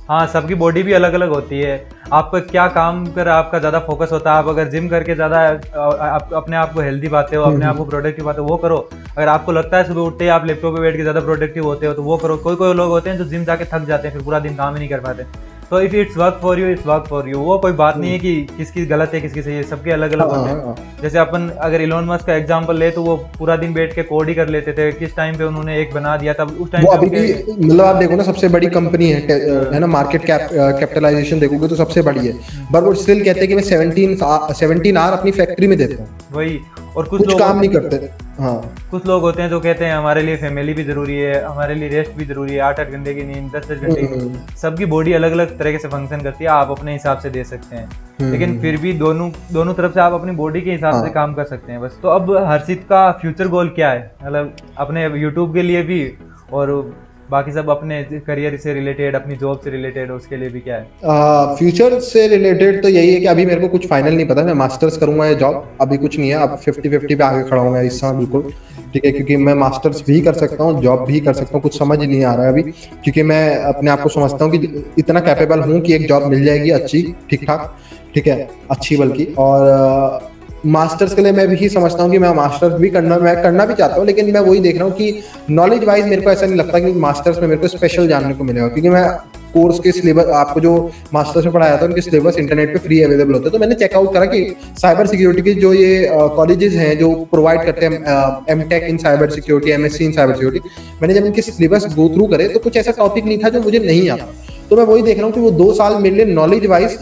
हाँ, सबकी बॉडी भी अलग अलग होती है। आपका क्या काम कर आपका ज़्यादा फोकस होता है। आप अगर जिम करके ज़्यादा आप अपने आप को हेल्दी पाते हो, अपने आप को प्रोडक्टिव पाते हो, वो करो। अगर आपको लगता है सुबह उठते ही आप लैपटॉप पे बैठ के ज़्यादा प्रोडक्टिव होते हो, तो वो करो। कोई कोई लोग होते हैं जो जिम जाके थक जाते हैं, फिर पूरा दिन काम ही नहीं कर पाते। तो if it's work for you, it's work for you. वो कोई बात नहीं है कि किसकी गलत है किसकी सही है, सबके अलग अलग होते हैं। जैसे अपन अगर इलोन मस्क का एग्जांपल ले, तो वो पूरा दिन बैठ के कोड ही कर लेते थे। किस टाइम पे उन्होंने एक बना दिया, तब उस टाइम वो अभी भी, मतलब आप देखो ना, सबसे बड़ी कंपनी है ना, मार्केट कैपिटलाइजेशन देखोगे तो सबसे बड़ी है, बट वो स्टिल कहते हैं कि मैं 17 आवर अपनी फैक्ट्री में देता हूँ, वही। और कुछ काम नहीं करते। हाँ, कुछ लोग होते हैं जो कहते हैं हमारे लिए फैमिली भी जरूरी है, हमारे लिए रेस्ट भी जरूरी है, 8-8 घंटे की नींद, 10-10 घंटे की नींद। सबकी बॉडी अलग अलग तरह से फंक्शन करती है, आप अपने हिसाब से दे सकते हैं। लेकिन फिर भी दोनों तरफ से आप अपनी बॉडी के हिसाब से काम कर सकते हैं बस। तो अब हर्षित का फ्यूचर गोल क्या है, मतलब अपने यूट्यूब के लिए भी और बाकी सब अपने करियर से रिलेटेड, अपनी जॉब से रिलेटेड, उसके लिए भी क्या है? फ्यूचर से रिलेटेड तो यही है कि अभी मेरे को कुछ फाइनल नहीं पता। मैं मास्टर्स करूंगा या जॉब, अभी कुछ नहीं है। अब 50-50 पे आगे खड़ा हूँ मैं इस साल, बिल्कुल। ठीक है, क्योंकि मैं मास्टर्स भी कर सकता हूँ, जॉब भी कर सकता हूँ, कुछ समझ नहीं आ रहा है अभी, क्योंकि मैं अपने आप को समझता हूँ कि इतना कैपेबल हूँ कि एक जॉब मिल जाएगी अच्छी, ठीक ठाक, ठीक है, अच्छी बल्कि। और मास्टर्स के लिए मैं भी समझता हूँ कि मैं मास्टर्स भी मैं करना भी चाहता हूँ, लेकिन मैं वही देख रहा हूँ कि नॉलेज वाइज मेरे को ऐसा नहीं लगता कि मास्टर्स में मेरे को स्पेशल जानने को मिलेगा, क्योंकि मैं कोर्स के सिलेबस, आपको जो मास्टर्स में पढ़ाया था उनके सिलेबस इंटरनेट पे फ्री अवेलेबल होते हैं। तो मैंने चेकआउट करा कि साइबर सिक्योरिटी के जो ये कॉलेजेस हैं जो प्रोवाइड करते हैं MTech in cyber security, MSc in cyber security, मैंने जब इनके सिलेबस गो थ्रू करे तो कुछ ऐसा टॉपिक नहीं था जो मुझे नहीं आता। तो मैं वही देख रहा हूँ कि वो 2 साल मेरे लिए नॉलेज वाइज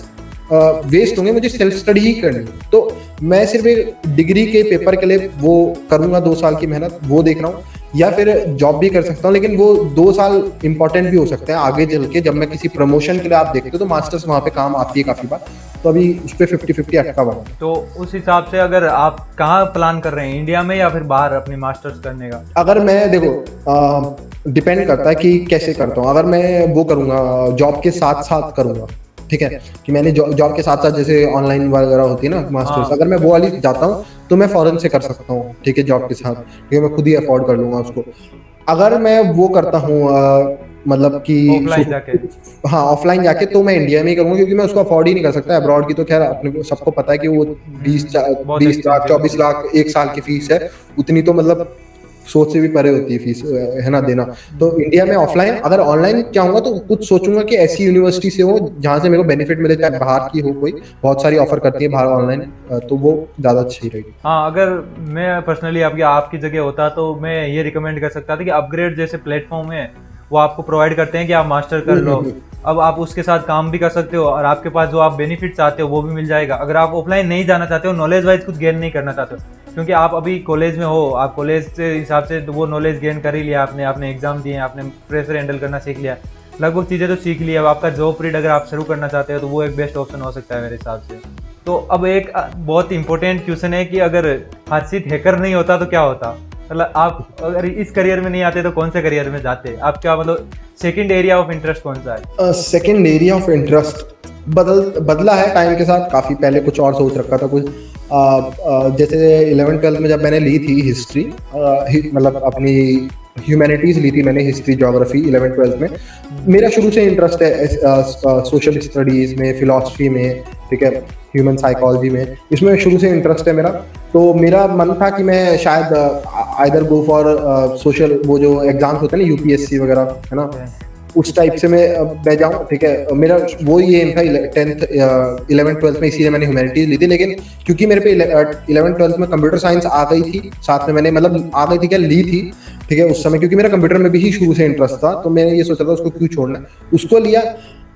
वेस्ट होंगे, मुझे सेल्फ स्टडी ही करनी है। तो मैं सिर्फ एक डिग्री के पेपर के लिए वो करूंगा, 2 साल की मेहनत, वो देख रहा हूँ, या फिर जॉब भी कर सकता हूँ। लेकिन वो 2 साल इंपॉर्टेंट भी हो सकते हैं आगे चल के, जब मैं किसी प्रमोशन के लिए, आप देखते हो तो मास्टर्स वहाँ पे काम आती है काफी बार। तो अभी उस पर 50-50 अटका हुआ है। तो उस हिसाब से अगर आप कहाँ प्लान कर रहे हैं, इंडिया में या फिर बाहर अपनी मास्टर्स करने का? अगर मैं देखो, डिपेंड करता है कि कैसे करता हूँ। अगर मैं वो करूँगा, जॉब के साथ साथ करूँगा, ठीक है, कि मैंने जॉब के साथ साथ जैसे ऑनलाइन वगैरह होती है ना मास्टर्स, अगर मैं वो वाली जाता हूँ तो मैं फॉरेन से कर सकता हूँ, ठीक है, जॉब के साथ, क्योंकि मैं खुद ही अफोर्ड कर लूंगा उसको। अगर मैं वो करता हूँ मतलब कि ऑफलाइन जाके, हाँ ऑफलाइन जाके, तो मैं इंडिया में ही करूँगा, क्योंकि मैं उसको अफोर्ड ही नहीं कर सकता। अब्रॉड की तो खैर अपने को सबको पता है कि वो 20 लाख 24 लाख 1 साल की फीस है, उतनी तो मतलब सोच से भी परे होती है फीस, है ना, देना। तो इंडिया में ऑफलाइन, अगर ऑनलाइन चाहूंगा तो कुछ सोचूंगा कि ऐसी यूनिवर्सिटी से हो जहां से मेरे को बेनिफिट मिले, चाहे बाहर की हो, कोई बहुत सारी ऑफर करती है बाहर ऑनलाइन, तो वो ज्यादा अच्छी रहेगी। हाँ, अगर मैं पर्सनली आपकी जगह होता तो मैं ये रिकमेंड कर सकता था कि अपग्रेड जैसे प्लेटफॉर्म है वो आपको प्रोवाइड करते हैं कि आप मास्टर कर लो। अब आप उसके साथ काम भी कर सकते हो और आपके पास जो आप बेनिफिट चाहते हो वो भी मिल जाएगा। अगर आप ऑफलाइन नहीं जाना चाहते हो, नॉलेज वाइज कुछ गेन नहीं करना चाहते हो, क्योंकि आप अभी कॉलेज में हो, आप कॉलेज के हिसाब से तो वो नॉलेज गेन कर ही लिया आपने एग्जाम दिए, आपने प्रेशर हैंडल करना सीख लिया, लगभग चीज़ें तो सीख ली। अब आपका जॉब पीरियड अगर आप शुरू करना चाहते हो तो वो एक बेस्ट ऑप्शन हो सकता है मेरे हिसाब से। तो अब एक बहुत इंपॉर्टेंट क्वेश्चन है कि अगर हर्षित हैकर नहीं होता तो क्या होता? मतलब आप अगर इस करियर में नहीं आते तो कौन से करियर में जाते? आपका मतलब सेकंड एरिया ऑफ इंटरेस्ट कौन सा है? सेकेंड एरिया ऑफ इंटरेस्ट बदला है टाइम के साथ काफ़ी। पहले कुछ और सोच रखा था, कुछ जैसे 11th-12th में जब मैंने ली थी हिस्ट्री, मतलब अपनी ह्यूमैनिटीज़ ली थी मैंने, हिस्ट्री ज्योग्राफी 11th-12th में। मेरा शुरू से इंटरेस्ट है सोशल स्टडीज़ में, फिलॉसफी में, ठीक है, ह्यूमन साइकोलॉजी में, इसमें शुरू से इंटरेस्ट है मेरा। तो मेरा मन था कि मैं शायद आइदर गो फॉर सोशल, वो जो एग्जाम्स होते हैं ना यूपीएससी वगैरह, है ना, उस टाइप से मैं जाऊँ, ठीक है। मेरा वो ही एम था 10th 11th-12th में, इसीलिए मैंने ह्यूमैनिटीज ली थी। लेकिन क्योंकि मेरे पे 11th-12th में कंप्यूटर साइंस आ गई थी साथ में, मैंने मतलब आ गई थी क्या, ली थी, ठीक है, उस समय, क्योंकि मेरा कंप्यूटर में भी ही शुरू से इंटरेस्ट था, तो मैंने ये सोचा था उसको क्यों छोड़ना, उसको लिया।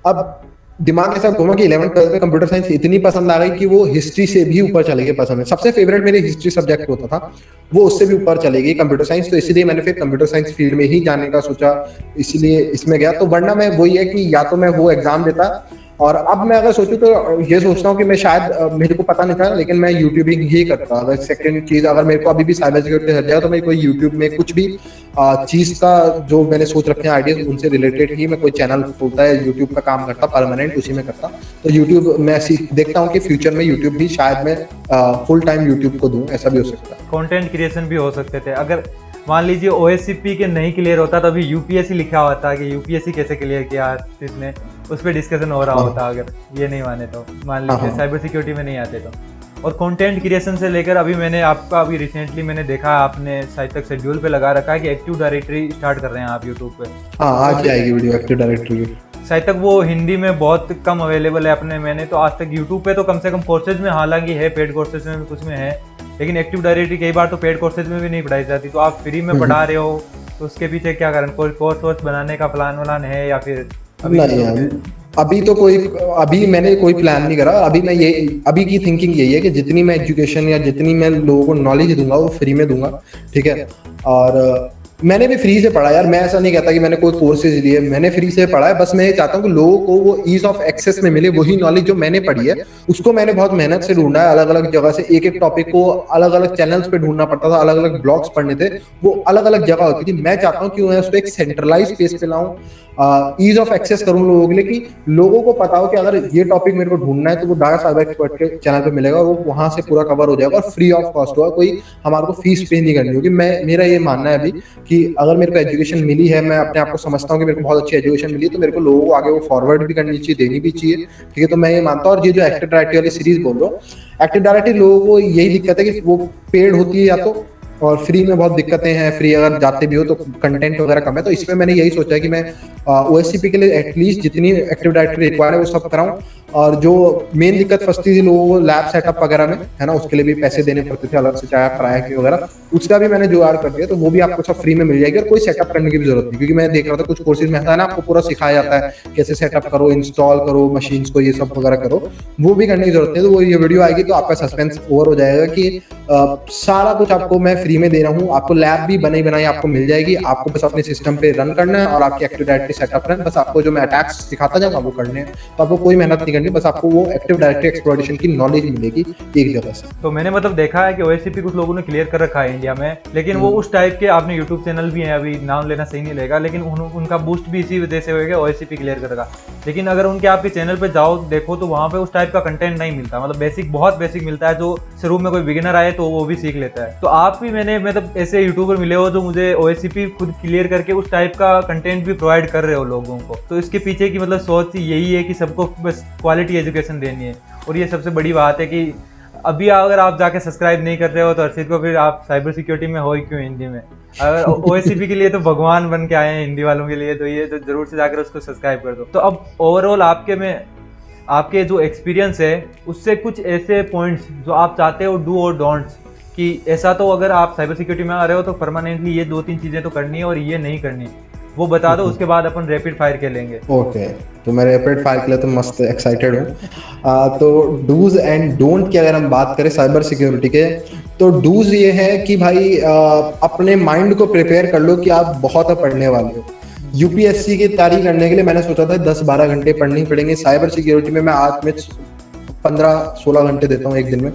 अब दिमाग ऐसा घूमा कि 11th-12th में कंप्यूटर साइंस इतनी पसंद आ गई कि वो हिस्ट्री से भी ऊपर चले गए पसंद है। सबसे फेवरेट मेरे हिस्ट्री सब्जेक्ट होता था, वो उससे भी ऊपर चले गई कंप्यूटर साइंस। तो इसीलिए मैंने फिर कंप्यूटर साइंस फील्ड में ही जाने का सोचा, इसलिए इसमें गया। तो वरना मैं वही है कि या तो मैं वो एग्जाम देता, और अब मैं अगर सोचूं तो ये सोचता हूँ कि मैं शायद, मेरे को पता नहीं था लेकिन मैं यूट्यूबिंग ही करता। अगर सेकंड चीज, अगर मेरे को अभी भी साइबर सिक्योरिटी हट जाए तो मैं कोई यूट्यूब में कुछ भी चीज का जो मैंने सोच रखे हैं आइडियाज, उनसे रिलेटेड ही मैं कोई चैनल खोलता है, यूट्यूब का काम करता परमानेंट, उसी में करता। तो यूट्यूब मैं देखता हूँ कि फ्यूचर में यूट्यूब भी शायद मैं फुल टाइम यूट्यूब को दूं, ऐसा भी हो सकता है। कंटेंट क्रिएशन भी हो सकते थे। अगर मान लीजिए ओएससीपी के नहीं क्लियर होता तो अभी यूपीएससी लिखा होता कि यूपीएससी कैसे क्लियर किया इसने, उस पर डिस्कशन हो रहा होता। अगर ये नहीं माने तो, मान लीजिए साइबर सिक्योरिटी में नहीं आते तो। और कंटेंट क्रिएशन से लेकर अभी मैंने आपका अभी रिसेंटली मैंने देखा आपने शायद तक शेड्यूल पे लगा रखा है कि एक्टिव डायरेक्टरी स्टार्ट कर रहे हैं आप यूट्यूब पे। हाँ, आज आएगी वीडियो एक्टिव डायरेक्टरी। शायद तक वो हिंदी में बहुत कम अवेलेबल है अपने, मैंने तो आज तक यूट्यूब पे तो कम से कम कोर्सेज में, हालांकि है पेड कोर्सेज में भी कुछ में है, लेकिन एक्टिव डायरेक्टरी कई बार तो पेड कोर्सेज में भी नहीं पढ़ाई जाती। तो आप फ्री में पढ़ा रहे हो तो उसके पीछे क्या कारण, कोई कोर्स वोर्स बनाने का प्लान है या फिर नहीं? अभी तो अभी मैंने कोई प्लान नहीं करा। अभी की थिंकिंग यही है कि जितनी मैं एजुकेशन या जितनी मैं लोगों को नॉलेज दूंगा वो फ्री में दूंगा, ठीक है। और मैंने भी फ्री से पढ़ा यार, मैं ऐसा नहीं कहता कि मैंने कोई कोर्सेज लिए, मैंने फ्री से पढ़ा है। बस मैं ये चाहता हूँ कि लोगों को वो ईज ऑफ एक्सेस में मिले, वही नॉलेज जो मैंने पढ़ी है उसको मैंने बहुत मेहनत से ढूंढा है। अलग अलग जगह से एक एक टॉपिक को अलग अलग चैनल्स पे ढूंढना पड़ता था, अलग अलग ब्लॉग्स पढ़ने थे, वो अलग अलग जगह होती थी। मैं चाहता हूँ कि मैं उसको एक सेंट्रलाइज पेज पे लाऊं, ईज ऑफ एक्सेस करूं लोगों के लिए, कि लोगों को पता हो कि अगर ये टॉपिक मेरे को ढूंढना है तो वो डाटा साइबर एक्सपर्ट के चैनल पे मिलेगा, वो वहां से पूरा कवर हो जाएगा और फ्री ऑफ कॉस्ट होगा, कोई हमारे को फीस पे नहीं करनी होगी। मेरा ये मानना है अभी कि अगर मेरे को एजुकेशन मिली है, मैं अपने आप को समझता हूँ कि मेरे को बहुत अच्छी एजुकेशन मिली है, तो मेरे को लोगों को आगे वो फॉरवर्ड भी करनी चाहिए, देनी भी चाहिए, ठीक है। तो मैं ये मानता हूँ। और ये जो एक्टिव डायरेक्टरी वाली सीरीज बोल रहा हूँ, एक्टिव डायरेक्टरी लोगों को यही दिक्कत है कि वो पेड होती है या तो, और फ्री में बहुत दिक्कतें हैं। फ्री अगर जाते भी हो तो कंटेंट वगैरह कम है। तो इसमें मैंने यही सोचा है कि मैं ओएससीपी के लिए एटलीस्ट जितनी एक्टिव डायरेक्टरी रिक्वायर्ड है वो सब कराऊं। और जो मेन दिक्कत फंसती थी लोगों को लैब सेटअप वगैरह में, है ना, उसके लिए भी पैसे देने पड़ते थे अलग से, चाहे किराया की वगैरह, उसका भी मैंने जुगाड़ कर दिया। तो वो भी आपको सब फ्री में मिल जाएगी और कोई सेटअप करने की भी जरूरत नहीं, क्योंकि मैं देख रहा था कुछ कोर्सेज में है ना, आपको पूरा सिखाया जाता है कैसे सेटअप करो, इंस्टॉल करो मशीन्स को, ये सब वगैरह करो, वो भी करने की जरूरत नहीं। तो वो ये वीडियो आएगी तो आपका सस्पेंस ओवर हो जाएगा कि सारा कुछ आपको मैं फ्री में दे रहा हूँ। आपको लैब भी बनी बनाई आपको मिल जाएगी, आपको बस अपने सिस्टम पे रन करना है और आपकी एक्टिव डायरेक्टरी सेटअप करना है। बस आपको जो मैं अटैक्स सिखाता जाऊंगा वो करने हैं, तो आपको कोई मेहनत नहीं करनी, बस आपको वो एक्टिव डायरेक्टरी एक्सप्लॉइटेशन की नॉलेज मिलेगी एक जगह से। तो मैंने मतलब देखा है कि ओएससीपी कुछ लोगों ने क्लियर कर रखा है इंडिया में, लेकिन वो उस टाइप के, आपने यूट्यूब चैनल भी है, अभी नाम लेना सही नहीं लगेगा, लेकिन उनका बूस्ट भी इसी वजह से होगा ओएससीपी क्लियर करेगा। लेकिन अगर उनके आपके चैनल पे जाओ देखो तो वहाँ पे उस टाइप का कंटेंट नहीं मिलता, मतलब बेसिक, बहुत बेसिक मिलता है, जो शुरू में कोई बिगिनर आए तो वो भी सीख लेता है। तो आप भी मैंने मतलब ऐसे यूट्यूबर मिले हो जो मुझे ओएससीपी खुद क्लियर करके उस टाइप का कंटेंट भी प्रोवाइड कर रहे हो लोगों को। तो इसके पीछे की मतलब सोच यही है कि सबको बस क्वालिटी एजुकेशन देनी है। और ये सबसे बड़ी बात है कि अभी अगर आप जाके सब्सक्राइब नहीं कर रहे हो तो अर्षित को फिर आप साइबर सिक्योरिटी में हो ही क्यों हिंदी में। अगर ओएससीपी के लिए तो भगवान बन के आए हैं हिंदी वालों के लिए, तो ये तो जरूर से जाकर उसको सब्सक्राइब कर दो। तो अब ओवरऑल आपके जो एक्सपीरियंस है उससे कुछ ऐसे पॉइंट्स जो आप चाहते हो डू और डोंट्स, कि ऐसा तो अगर आप साइबर सिक्योरिटी में आ रहे हो तो परमानेंटली ये 2-3 चीजें तो करनी है और ये नहीं करनी, वो बता दो, उसके बाद अपन रैपिड फायर खेलेंगे। ओके, तो मैं रैपिड फायर के लिए तो मस्त एक्साइटेड हूँ। तो डूज एंड डोंट की अगर हम बात करें साइबर सिक्योरिटी के, तो डूज ये है कि भाई अपने माइंड को प्रिपेयर कर लो कि आप बहुत पढ़ने वाले हो। यूपीएससी की तैयारी करने के लिए मैंने सोचा था 10-12 घंटे पढ़ने पड़ेंगे। साइबर सिक्योरिटी में मैं आज में 15-16 घंटे देता हूँ एक दिन में,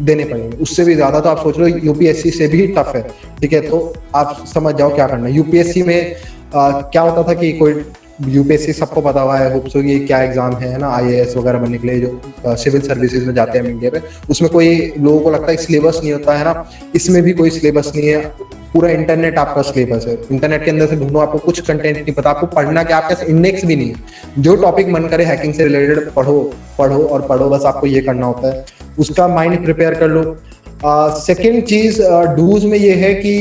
देने पड़ेंगे, उससे भी ज्यादा। तो आप सोच लो यूपीएससी से भी टफ है, ठीक है। तो आप समझ जाओ क्या करना है। यूपीएससी में क्या होता था कि कोई यूपीएससी सबको पता हुआ है, होप्स होगी क्या एग्जाम है ना, आईएएस वगैरह बनने के लिए जो सिविल सर्विसेज में जाते हैं इंडिया में, उसमें कोई लोगों को लगता है सिलेबस नहीं होता है ना, इसमें भी कोई सिलेबस नहीं है, पूरा इंटरनेट आपका सिलेबस है। इंटरनेट के अंदर से ढूंढो, आपको कुछ कंटेंट नहीं पता, आपको पढ़ना क्या, आपके पास इंडेक्स भी नहीं है। जो टॉपिक मन करे हैकिंग से रिलेटेड पढ़ो पढ़ो और पढ़ो, बस आपको ये करना होता है, उसका माइंड प्रिपेयर कर लो। सेकेंड चीज डूज में ये है कि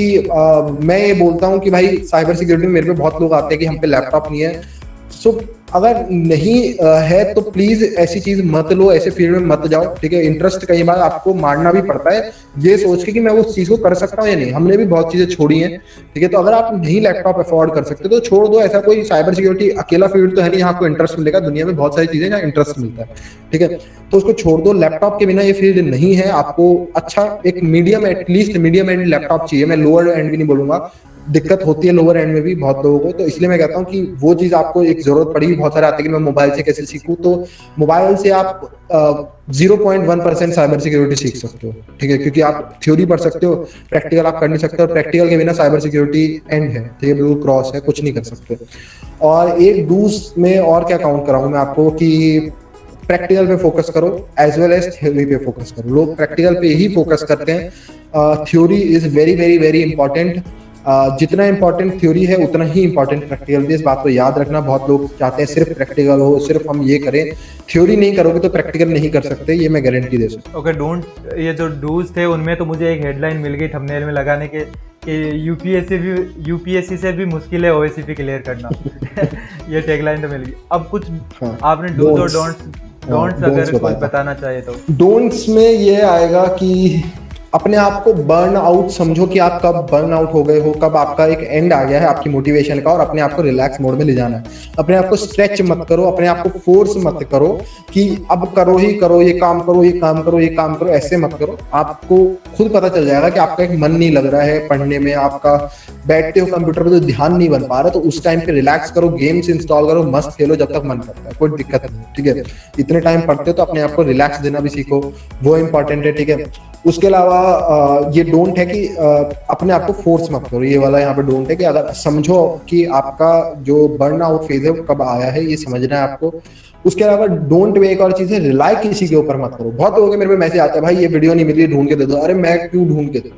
मैं ये बोलता हूँ कि भाई साइबर सिक्योरिटी में मेरे पे बहुत लोग आते हैं कि हम पे लैपटॉप नहीं है। सो अगर नहीं है तो प्लीज ऐसी चीज मत लो, ऐसे फील्ड में मत जाओ, ठीक है। इंटरेस्ट कई बार आपको मारना भी पड़ता है ये सोच के कि मैं उस चीज को कर सकता हूँ या नहीं। हमने भी बहुत चीजें छोड़ी हैं, ठीक है। तो अगर आप नहीं लैपटॉप अफोर्ड कर सकते तो छोड़ दो। ऐसा कोई साइबर सिक्योरिटी अकेला फील्ड तो है नहीं, आपको इंटरेस्ट मिलेगा। दुनिया में बहुत सारी चीजें जहाँ इंटरेस्ट मिलता है, ठीक है। तो उसको छोड़ दो, लैपटॉप के बिना ये फील्ड नहीं है। आपको अच्छा एक medium, at least medium and laptop चाहिए। मैं लोअर एंड भी नहीं बोलूंगा, दिक्कत होती है लोअर एंड में भी बहुत लोगों को। तो इसलिए मैं कहता हूँ कि वो चीज आपको एक जरूरत पड़ी। बहुत सारे आते हैं कि मैं मोबाइल से कैसे सीखूं, तो मोबाइल से आप 0.1% साइबर सिक्योरिटी सीख सकते हो, ठीक है। क्योंकि आप थ्योरी पढ़ सकते हो, प्रैक्टिकल आप कर नहीं सकते, और प्रैक्टिकल के बिना साइबर सिक्योरिटी एंड है, ठीक है, बिल्कुल क्रॉस है, कुछ नहीं कर सकते। और एक डूज में और क्या काउंट कराऊं मैं आपको कि प्रैक्टिकल पे फोकस करो एज वेल एज थ्योरी पे फोकस करो। लोग प्रैक्टिकल पे ही फोकस करते हैं। Theory is very very very important. जितना इंपॉर्टेंट थ्योरी है उतना ही इंपॉर्टेंट प्रैक्टिकल भी। इस बात को याद रखना। बहुत लोग चाहते हैं सिर्फ प्रैक्टिकल हो, सिर्फ हम ये करें। थ्योरी नहीं करोगे तो प्रैक्टिकल नहीं कर सकते, ये मैं गारंटी दे सकता हूँ। ओके, डोंट, ये जो डूज थे उनमें तो मुझे एक हेडलाइन मिल गई थंबनेल में लगाने के कि यूपीएससी से भी मुश्किल है ओएससीपी क्लियर करना। ये टैगलाइन तो मिल गई। अब कुछ हाँ, आपने डूज और डोंट्स अगर कुछ बताना चाहे तो। डोंट्स में ये आएगा कि अपने आप को बर्न आउट समझो कि आप कब बर्न आउट हो गए हो, कब आपका एक एंड आ गया है आपकी मोटिवेशन का, और अपने आप को रिलैक्स मोड में ले जाना है। अपने आप को स्ट्रेच मत करो, अपने आप को फोर्स मत करो कि अब करो ही करो, ये काम करो, ये काम करो, ये काम करो, ऐसे मत करो। आपको खुद पता चल जाएगा कि आपका एक मन नहीं लग रहा है पढ़ने में, आपका बैठते हो कंप्यूटर पे तो ध्यान नहीं बन पा रहा, तो उस टाइम पे रिलैक्स करो, गेम्स इंस्टॉल करो, मस्त खेलो जब तक मन करता है, कोई दिक्कत नहीं, ठीक है। इतने टाइम पढ़ते हो तो अपने आप को रिलैक्स देना भी सीखो, वो इंपॉर्टेंट है, ठीक है। उसके अलावा ये डोंट है कि अपने आप को फोर्स मत करो। ये वाला यहाँ पे डोंट है कि अगर समझो कि आपका जो बर्न आउट फेज है वो कब आया है, ये समझना है आपको। उसके अलावा डोंट में एक और चीज है, रिलाई किसी के ऊपर मत करो। बहुत लोगों के मेरे पे मैसेज आता है, भाई ये वीडियो नहीं मिल रही, ढूंढ के दे दो। अरे मैं क्यों ढूंढ के दूं?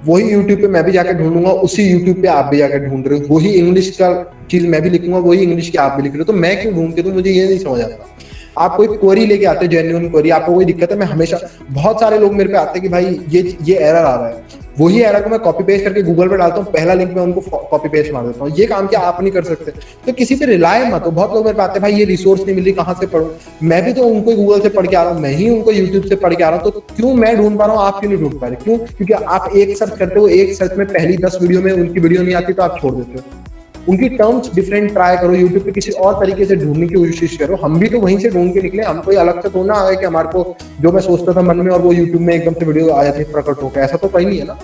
वही यूट्यूब पे मैं भी जाकर ढूंढूंगा, उसी यूट्यूब पे आप भी जाकर ढूंढ रहे हो। वही इंग्लिश का चीज मैं भी लिखूंगा, वही इंग्लिश की आप भी लिख रहे हो, तो मैं क्यों ढूंढ के दूं? मुझे ये नहीं समझ आता। आप कोई क्वेरी लेके आते हो, जेन्युइन क्वेरी, आपको कोई दिक्कत है, मैं हमेशा, बहुत सारे लोग मेरे पे आते हैं कि भाई ये एरर आ रहा है, वही एरर को मैं कॉपी पेस्ट करके गूगल पे डालता हूँ, पहला लिंक में उनको कॉपी पेस्ट मार देता हूँ। ये काम क्या आप नहीं कर सकते? तो किसी पे रिलाय मत हो। बहुत लोग मेरे पे आते हैं, भाई ये रिसोर्स नहीं मिल रही, कहाँ से पढ़ूं? मैं भी तो उनको गूगल से पढ़ के आ रहा हूँ, मैं ही उनको यूट्यूब से पढ़ के आ रहा हूँ, तो क्यों मैं ढूंढ पा रहा हूँ, आप क्यों नहीं ढूंढ पा रहे? क्यों? क्योंकि आप एक सर्च करते हो, एक सर्च में पहली 10 वीडियो में उनकी वीडियो नहीं आती तो आप छोड़ देते हो। उनकी टर्म्स डिफरेंट ट्राई करो, यूट्यूब पे किसी और तरीके से ढूंढने की कोशिश करो। हम भी तो वहीं से ढूंढ के निकले, हम कोई अलग से तो ना आए कि हमारे को जो मैं सोचता था मन में और वो यूट्यूब में एकदम से वीडियो आ जाती है प्रकट होकर, ऐसा तो कहीं नहीं है ना।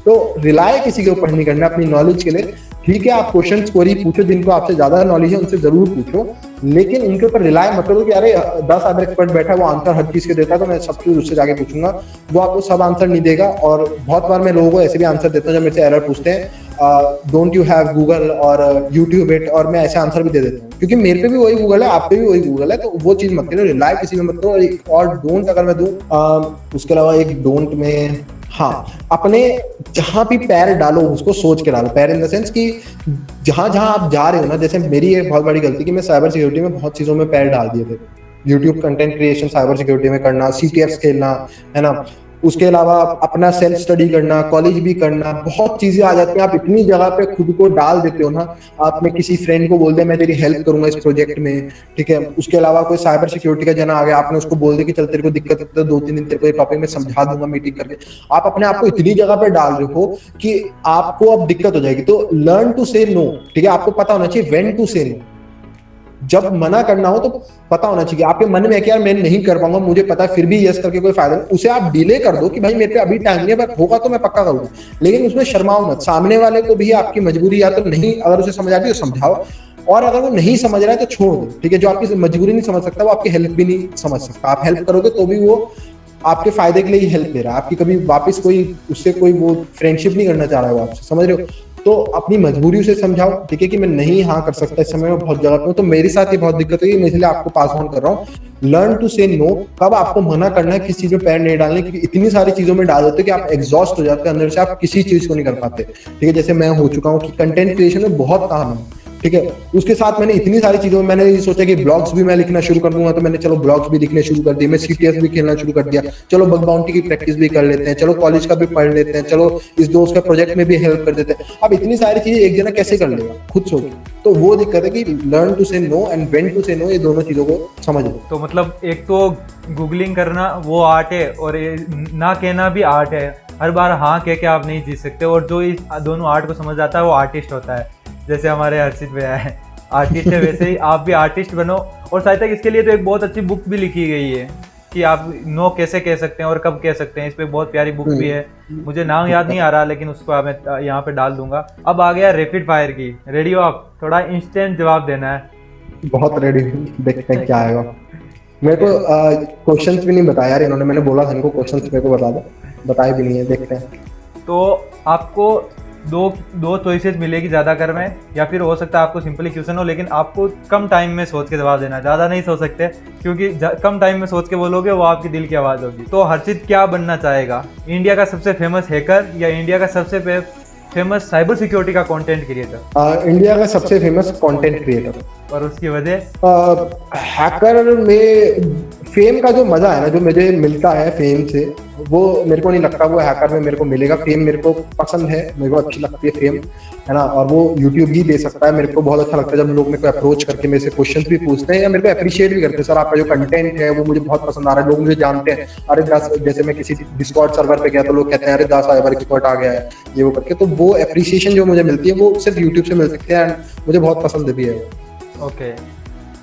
तो रिलाय किसी के ऊपर नहीं करना अपनी नॉलेज के लिए। ठीक है, आप क्वेश्चन क्वेरी पूछो, जिनको आपसे ज्यादा नॉलेज है उनसे जरूर पूछो, लेकिन इनके ऊपर रिलाय मत करो कि अरे 10 साइबर एक्सपर्ट बैठा है, वो आंसर हर चीज के देता है तो मैं सब चीज उससे जाके पूछूंगा। वो आपको सब आंसर नहीं देगा। और बहुत बार मैं लोगों को ऐसे भी आंसर देता हूँ जब मेरे से एरर पूछते हैं, डोंट यू हैव गूगल और यूट्यूब इट, और मैं ऐसे आंसर भी दे देता हूँ, क्योंकि मेरे पे भी वही गूगल है, आप पे भी वही गूगल है। तो वो चीज मत करो, रिलाय किसी में मत करो। और डोंट अगर मैं दूं, उसके अलावा एक डोंट में, हाँ, अपने जहां भी पैर डालो उसको सोच के डालो। पैर इन द सेंस कि जहां जहां आप जा रहे हो ना, जैसे मेरी एक बहुत बड़ी गलती कि मैं साइबर सिक्योरिटी में बहुत चीजों में पैर डाल दिए थे। YouTube content creation cyber security में करना, CTFs खेलना, है ना, उसके अलावा अपना सेल्फ स्टडी करना, कॉलेज भी करना, बहुत चीजें आ जाती हैं। आप इतनी जगह पे खुद को डाल देते हो ना, आपने किसी फ्रेंड को बोल दिया मैं तेरी हेल्प करूंगा इस प्रोजेक्ट में, ठीक है। उसके अलावा कोई साइबर सिक्योरिटी का जना आ गया, आपने उसको बोल दिया कि चल तेरे को दिक्कत है तो 2-3 दिन तेरे को ये टॉपिक में समझा दूंगा मीटिंग करके। आप अपने आप को इतनी जगह पे डाल रहे हो कि आपको अब दिक्कत हो जाएगी। तो लर्न टू से नो, ठीक है। आपको पता होना चाहिए व्हेन टू से नो। जब मना करना हो तो पता होना चाहिए आपके मन में है कि यार मैं नहीं कर पाऊंगा, मुझे पता है, फिर भी यस करके कोई फायदा नहीं। उसे आप डिले कर दो कि भाई मेरे पे अभी टाइम नहीं है, पर होगा तो मैं पक्का करूंगा, लेकिन उसमें शर्माओ मत। सामने वाले को भी आपकी मजबूरी या तो नहीं, अगर उसे समझ आती है तो समझाओ, और अगर वो नहीं समझ रहा है तो छोड़ दो, ठीक है। जो आपकी मजबूरी नहीं समझ सकता वो आपकी हेल्प भी नहीं समझ सकता। आप हेल्प करोगे तो भी वो आपके फायदे के लिए ही हेल्प दे रहा है, आपकी कभी वापस कोई उससे कोई वो फ्रेंडशिप नहीं करना चाह रहा है वो आपसे, समझ रहे हो? तो अपनी मजबूरी उसे समझाओ, ठीक है, कि मैं नहीं हाँ कर सकता इस समय में बहुत जगह पे हूँ, तो मेरे साथ ये बहुत दिक्कत हुई, मैं इसलिए आपको पास ऑन कर रहा हूँ। लर्न टू से नो, कब आपको मना करना है किसी चीज में पैर नहीं डालने, क्योंकि इतनी सारी चीजों में डाल देते हो कि आप एग्जॉस्ट हो जाते हैं अंदर से, आप किसी चीज को नहीं कर पाते, ठीक है। जैसे मैं हो चुका हूँ कि कंटेंट क्रिएशन में बहुत काम है, ठीक है, उसके साथ मैंने इतनी सारी चीजों में मैंने ये सोचा कि ब्लॉग्स भी मैं लिखना शुरू कर दूंगा, तो मैंने चलो ब्लॉग्स भी लिखने शुरू कर दिए, मैं सीटीएस भी खेलना शुरू कर दिया, चलो बग बाउंटी की प्रैक्टिस भी कर लेते हैं, चलो कॉलेज का भी पढ़ लेते हैं, चलो इस दोस्त का प्रोजेक्ट में भी हेल्प कर देते हैं। अब इतनी सारी चीजें एक जना कैसे कर लेगा, खुद सोचो। तो वो दिक्कत है कि लर्न टू से नो एंड व्हेन टू से नो, ये दोनों चीजों को समझ लो। तो मतलब एक तो गूगलिंग करना वो आर्ट है, और ना कहना भी आर्ट है। हर बार हाँ कह के आप नहीं जीत सकते, और जो इस दोनों आर्ट को समझ आता है वो आर्टिस्ट होता है। जैसे हमारे हर्षित भैया है, आर्टिस्ट है, वैसे ही आप भी आर्टिस्ट बनो। और शायद तक इसके लिए तो एक बहुत अच्छी बुक भी लिखी गई है कि आप नो कैसे कह सकते हैं और कब कह सकते हैं। इस पे बहुत प्यारी बुक भी है, मुझे नाम याद नहीं आ रहा, लेकिन उसको मैं यहाँ पे डाल दूंगा। अब आ गया रैपिड फायर की, रेडी हो आप? थोड़ा इंस्टेंट जवाब देना है। बहुत रेडी, देखते हैं क्या आएगा। मेरे को क्वेश्चंस भी नहीं बताया यार इन्होंने, मैंने बोला था इनको क्वेश्चंस मेरे को बता दो, बताए भी नहीं है, देखते हैं। तो आपको दो चॉइसेस मिलेगी ज़्यादा कर में, या फिर हो सकता है आपको सिंपली क्वेश्चन हो, लेकिन आपको कम टाइम में सोच के जवाब देना है, ज़्यादा नहीं सोच सकते, क्योंकि कम टाइम में सोच के बोलोगे वो आपकी दिल की आवाज़ होगी। तो हर्षित क्या बनना चाहेगा, इंडिया का सबसे फेमस हैकर या इंडिया का सबसे फेमस साइबर सिक्योरिटी का कंटेंट क्रिएटर? इंडिया का सबसे फेमस कंटेंट क्रिएटर। और उसकी वजह? हैकर में फेम का जो मजा है ना, जो मुझे मिलता है फेम से, वो मेरे को नहीं लगता वो हैकर में मेरे को मिलेगा। फेम मेरे को पसंद है, मेरे को अच्छी लगती है फेम, है ना, और वो यूट्यूब ही दे सकता है। मेरे को बहुत अच्छा लगता है जब लोग मेरे को अप्रोच करके मेरे से क्वेश्चंस भी पूछते हैं या मेरे को अप्रिशिएट भी करते हैं, सर आपका जो कंटेंट है वो मुझे बहुत पसंद आ रहा है, लोग मुझे जानते हैं, अरे दास, जैसे मैं किसी डिस्कॉर्ड सर्वर पे गया तो लोग कहते हैं अरे दास साइबर एक्सपर्ट आ गया है, ये वो करके। तो वो अप्रिसिएशन जो मुझे मिलती है वो सिर्फ यूट्यूब से मिल सकती है, एंड मुझे बहुत पसंद भी है। ओके,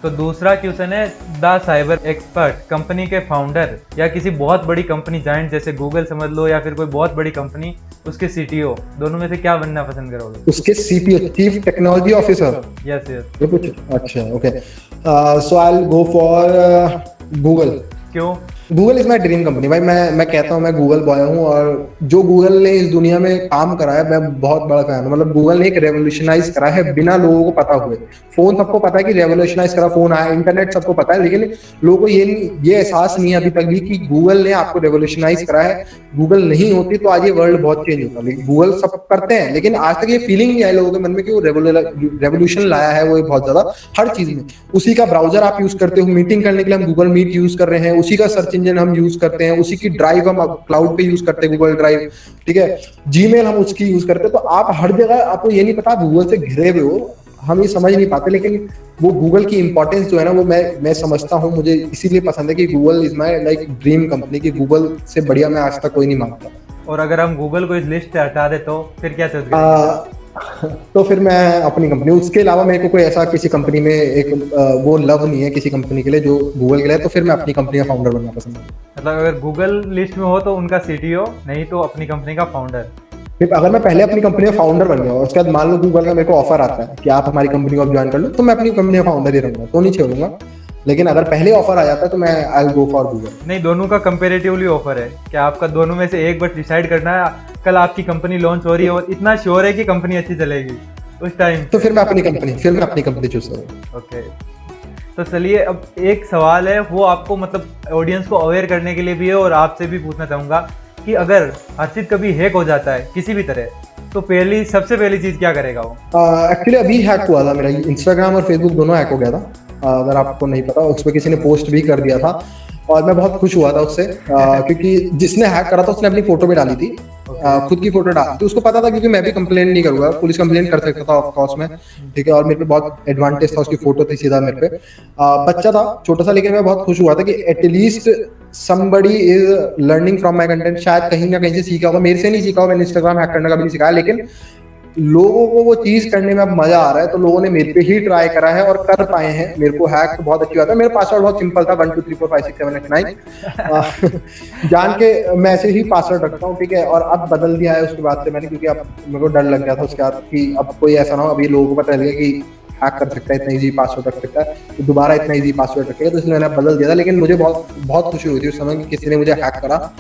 तो दूसरा क्वेश्चन है, द साइबर एक्सपर्ट कंपनी के फाउंडर या किसी बहुत बड़ी कंपनी जाइंट जैसे गूगल समझ लो, या फिर कोई बहुत बड़ी कंपनी, उसके सीटीओ, दोनों में से क्या बनना पसंद करोगे? उसके CTO, chief technology officer. Yes yes. ये कुछ अच्छा, okay, so I will go for Google. क्यों? Google is my dream company भाई। मैं कहता हूँ मैं गूगल बॉय हूँ, और जो गूगल ने इस दुनिया में काम करा है मैं बहुत बड़ा फैन हूँ। मतलब गूगल ने एक रेवोल्यूशनाइज करा है बिना लोगों को पता हुए। फोन सबको पता है कि रेवोल्यूशनाइज करा, फोन आया, इंटरनेट सबको पता है, लेकिन लोगों को ये एहसास नहीं है अभी तक भी कि गूगल ने आपको रेवोल्यूशनाइज करा है। गूगल नहीं होती तो आज ये वर्ल्ड बहुत चेंज होता। लेकिन गूगल सब करते हैं, लेकिन आज तक ये फीलिंग नहीं आई लोगों के मन में कि वो रेवोल्यूशन लाया है वो बहुत ज्यादा हर चीज में। उसी का ब्राउजर आप यूज करते हो, मीटिंग करने के लिए हम गूगल मीट यूज कर रहे हैं, उसी का सर्च इंजन हम यूज करते हैं, उसी की ड्राइव हम क्लाउड पे यूज करते हैं, गूगल ड्राइव, ठीक है, जीमेल हम उसकी यूज करते हैं। तो आप हर जगह, आपको ये नहीं पता आप गूगल से घिरे हुए हो, हम ये समझ नहीं पाते, लेकिन वो गूगल की इंपॉर्टेंस जो है ना वो मैं समझता हूँ। मुझे इसीलिए पसंद है कि Google is my like dream company, की गूगल से बढ़िया मैं आज तक कोई नहीं मानता। और अगर हम गूगल को इस लिस्ट से हटा दे तो फिर क्या सोच? तो फिर मैं अपनी कंपनी, उसके अलावा मेरे को कोई ऐसा किसी कंपनी में एक वो लव नहीं है किसी कंपनी के लिए जो गूगल के लिए, तो फिर मैं अपनी कंपनी का फाउंडर बनना पसंद है। मतलब अगर गूगल लिस्ट में हो तो उनका सीटीओ, नहीं तो अपनी कंपनी का फाउंडर। फिर अगर मैं पहले अपनी कंपनी का फाउंडर बन गया और उसके बाद मान लो गूगल का मेरे को ऑफर आता है कि आप हमारी कंपनी को ज्वाइन कर लो, तो मैं अपनी कंपनी का फाउंडर ही रहूंगा, तो नहीं छोड़ूंगा। लेकिन अगर पहले ऑफर आ जाता है तो मैं आई विल गो फॉर गूगल। नहीं, दोनों का कंपेरेटिवली ऑफर है, क्या आपका दोनों में से एक बार डिसाइड करना है, कल आपकी कंपनी लॉन्च हो रही है और इतना श्योर है कि कंपनी अच्छी चलेगी उस टाइम, तो फिर मैं अपनी कंपनी चूज करूंगा। ओके, तो चलिए अब एक सवाल है, वो आपको मतलब ऑडियंस को अवेयर करने के लिए भी है, और आपसे भी पूछना चाहूंगा कि अगर हर्षित कभी हैक हो जाता है किसी भी तरह, तो सबसे पहली चीज क्या करेगा वो? एक्चुअली अभी हैक हुआ था मेरा इंस्टाग्राम और फेसबुक दोनों हैक हो गया था। अगर आपको नहीं पता, उस पर किसी ने पोस्ट भी कर दिया था और मैं बहुत खुश हुआ था उससे, क्योंकि जिसने हैक करा था उसने अपनी फोटो भी डाली थी, खुद की फोटो डाली थी। उसको पता था क्योंकि मैं भी कंप्लेंट नहीं करूंगा, पुलिस कंप्लेंट कर सकता था ऑफ कोर्स में, ठीक है, और मेरे पे बहुत एडवांटेज था, उसकी फोटो थी सीधा मेरे पे। बच्चा था छोटा सा, लेकिन मैं बहुत खुश हुआ था कि at least somebody is learning from my content। शायद कहीं ना कहीं से सीखा होगा, मेरे से नहीं सीखा होगा, मैंने इंस्टाग्राम हैक करने का भी नहीं सिखाया, लेकिन लोगों को वो चीज करने में अब मजा आ रहा है, तो लोगों ने मेरे पे ही ट्राई करा है और कर पाए हैं। मेरे को हैक तो बहुत अच्छी बात है। मेरा पासवर्ड बहुत सिंपल था, 1 2 3 4 5 6 7 8 9 जान के मैं ऐसे ही पासवर्ड रखता हूँ, ठीक है। और अब बदल दिया है उसके बाद से मैंने, क्योंकि अब मेरे को डर लग गया था उसके बाद कि अब कोई ऐसा ना हो, अभी लोगों को पता चल गया कि हैक कर सकता है, इतना इजी पासवर्ड रख सकता है, तो दोबारा इतना इजी पासवर्ड रखेगा, तो इसलिए मैंने बदल दिया था। लेकिन मुझे बहुत बहुत खुशी हुई थी उस समय कि किसी ने मुझे हैक करा,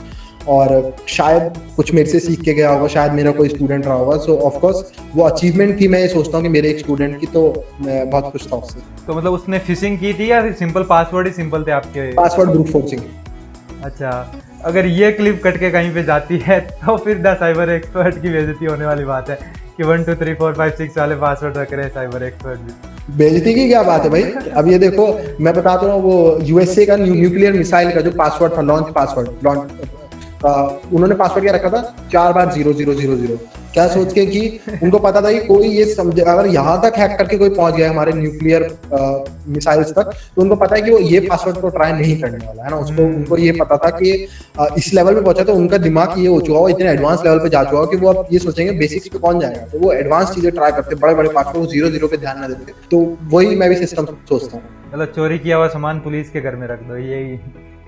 और शायद कुछ मेरे से सीख के गया होगा, शायद मेरा कोई स्टूडेंट रहा होगा। सो ऑफ कोर्स वो अचीवमेंट थी, मैं ये सोचता हूँ कि मेरे एक स्टूडेंट की, तो मैं बहुत खुश था उससे। तो मतलब उसने फिशिंग की थी या फिर सिंपल पासवर्ड ही सिंपल थे आपके? Password brute forcing. अच्छा, अगर ये क्लिप कट के कहीं पे जाती है तो फिर द साइबर एक्सपर्ट की बेइज्जती होने वाली बात है कि 1 2 3 4 5 6 वाले पासवर्ड रख रहे हैं साइबर एक्सपर्ट भी। बेइज्जती की क्या बात है भाई? अब ये देखो, मैं बताता हूँ, वो यूएसए का न्यूक्लियर मिसाइल का जो पासवर्ड था, लॉन्च पासवर्ड, उन्होंने पासवर्ड क्या रखा था, 4 बार 0000, क्या सोच के कि उनको पता था कि कोई ये समझे, अगर यहाँ तक हैक करके कोई पहुंच गया हमारे न्यूक्लियर मिसाइल्स तक, तो उनको पता है कि वो ये पासवर्ड को ट्राई नहीं करने वाला है ना। उसको उनको ये पता था कि इस लेवल पे पहुंचा, तो उनका दिमाग ये हो चुका हो, इतने एडवांस लेवल पे जा चुका हो कि वो अब ये सोचेंगे बेसिक्स पे कौन जाएगा, तो वो एडवांस चीजें ट्राई करते, बड़े बड़े पासवर्ड 00 पे ध्यान न देते। तो वही मैं भी सिस्टम सोचता हूँ। मतलब चोरी किया हुआ सामान पुलिस के घर में रख दो, यही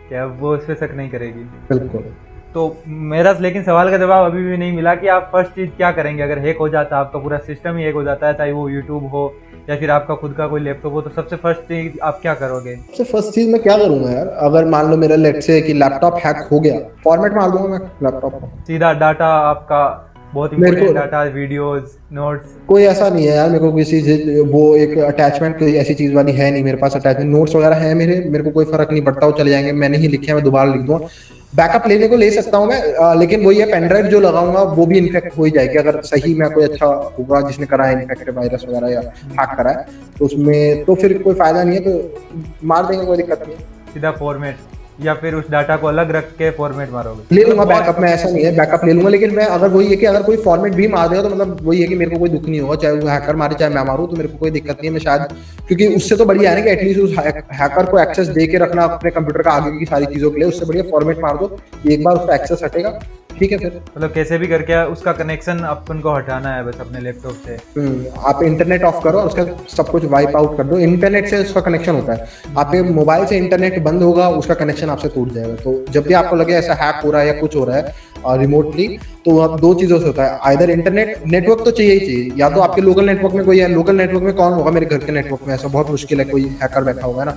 क्या वो उस पर शक नहीं करेगी? बिल्कुल। तो मेरा लेकिन सवाल का जवाब अभी भी नहीं मिला कि आप फर्स्ट चीज़ क्या करेंगे अगर हैक हो जाता, आपका पूरा सिस्टम ही हैक हो जाता है, चाहे वो यूट्यूब हो या फिर आपका खुद का कोई लैपटॉप हो, तो सबसे फर्स्ट चीज आप क्या करोगे? सबसे फर्स्ट चीज मैं क्या करूंगा यार, अगर मान लो मेरा लेट्स से कि लैपटॉप हैक हो गया, फॉर्मेट मार दूंगा मैं लैपटॉप को। सीधा डाटा आपका बहुत इंपॉर्टेंट डाटा, वीडियोस, नोट्स? कोई ऐसा नहीं है यार, मेरे को किसी वो एक अटैचमेंट कोई ऐसी चीज वाली है नहीं मेरे पास। अटैचमेंट नोट्स वगैरह है मेरे को कोई फर्क नहीं पड़ता, वो चले जाएंगे, मैंने ही लिखे हैं, मैं दोबारा लिख दूंगा। बैकअप लेने को ले सकता हूँ मैं, लेकिन वही है, पेन ड्राइव जो लगाऊंगा वो भी इन्फेक्ट हो ही जाएगी अगर सही में कोई अच्छा होगा जिसने करा है इन्फेक्टेड वायरस वगैरह या हैक करा है, तो उसमें तो फिर कोई फायदा नहीं है, तो मार देंगे, कोई दिक्कत नहीं है। सीधा फॉर्मेट या फिर उस डाटा को अलग रख के फॉर्मेट मारोगे? ले लूंगा बैकअप में, ऐसा नहीं है, बैकअप ले लूंगा, लेकिन मैं अगर वही है कि अगर कोई फॉर्मेट भी मार देगा तो मतलब वही है कि मेरे को कोई दुख नहीं होगा, चाहे वो हैकर मारे चाहे मैं मारूं, तो मेरे को कोई दिक्कत नहीं है। मैं शायद, क्योंकि उससे तो बढ़िया है ना कि एटलीस्ट उस हैकर को एक्सेस दे के रखना अपने कंप्यूटर का आगे की सारी चीजों के लिए, उससे बढ़िया फॉर्मेट मार दो, एक बार उसका एक्सेस हटेगा, ठीक है फिर। मतलब कैसे भी करके उसका कनेक्शन अपन को हटाना है बस अपने लैपटॉप से। आप इंटरनेट ऑफ करो और उसका सब कुछ वाइप आउट कर दो। इंटरनेट से उसका कनेक्शन होता है, आपके मोबाइल से इंटरनेट बंद होगा, उसका कनेक्शन आपसे टूट जाएगा। तो जब भी आपको लगे ऐसा हैक हो रहा है या कुछ हो रहा है रिमोटली, तो आप दो चीजों से होता है, आइदर इंटरनेट नेटवर्क तो चाहिए ही चाहिए, या तो आपके लोकल नेटवर्क में कोई है, लोकल नेटवर्क में कौन होगा, मेरे घर के नेटवर्क में ऐसा बहुत मुश्किल है कोई हैकर बैठा होगा ना,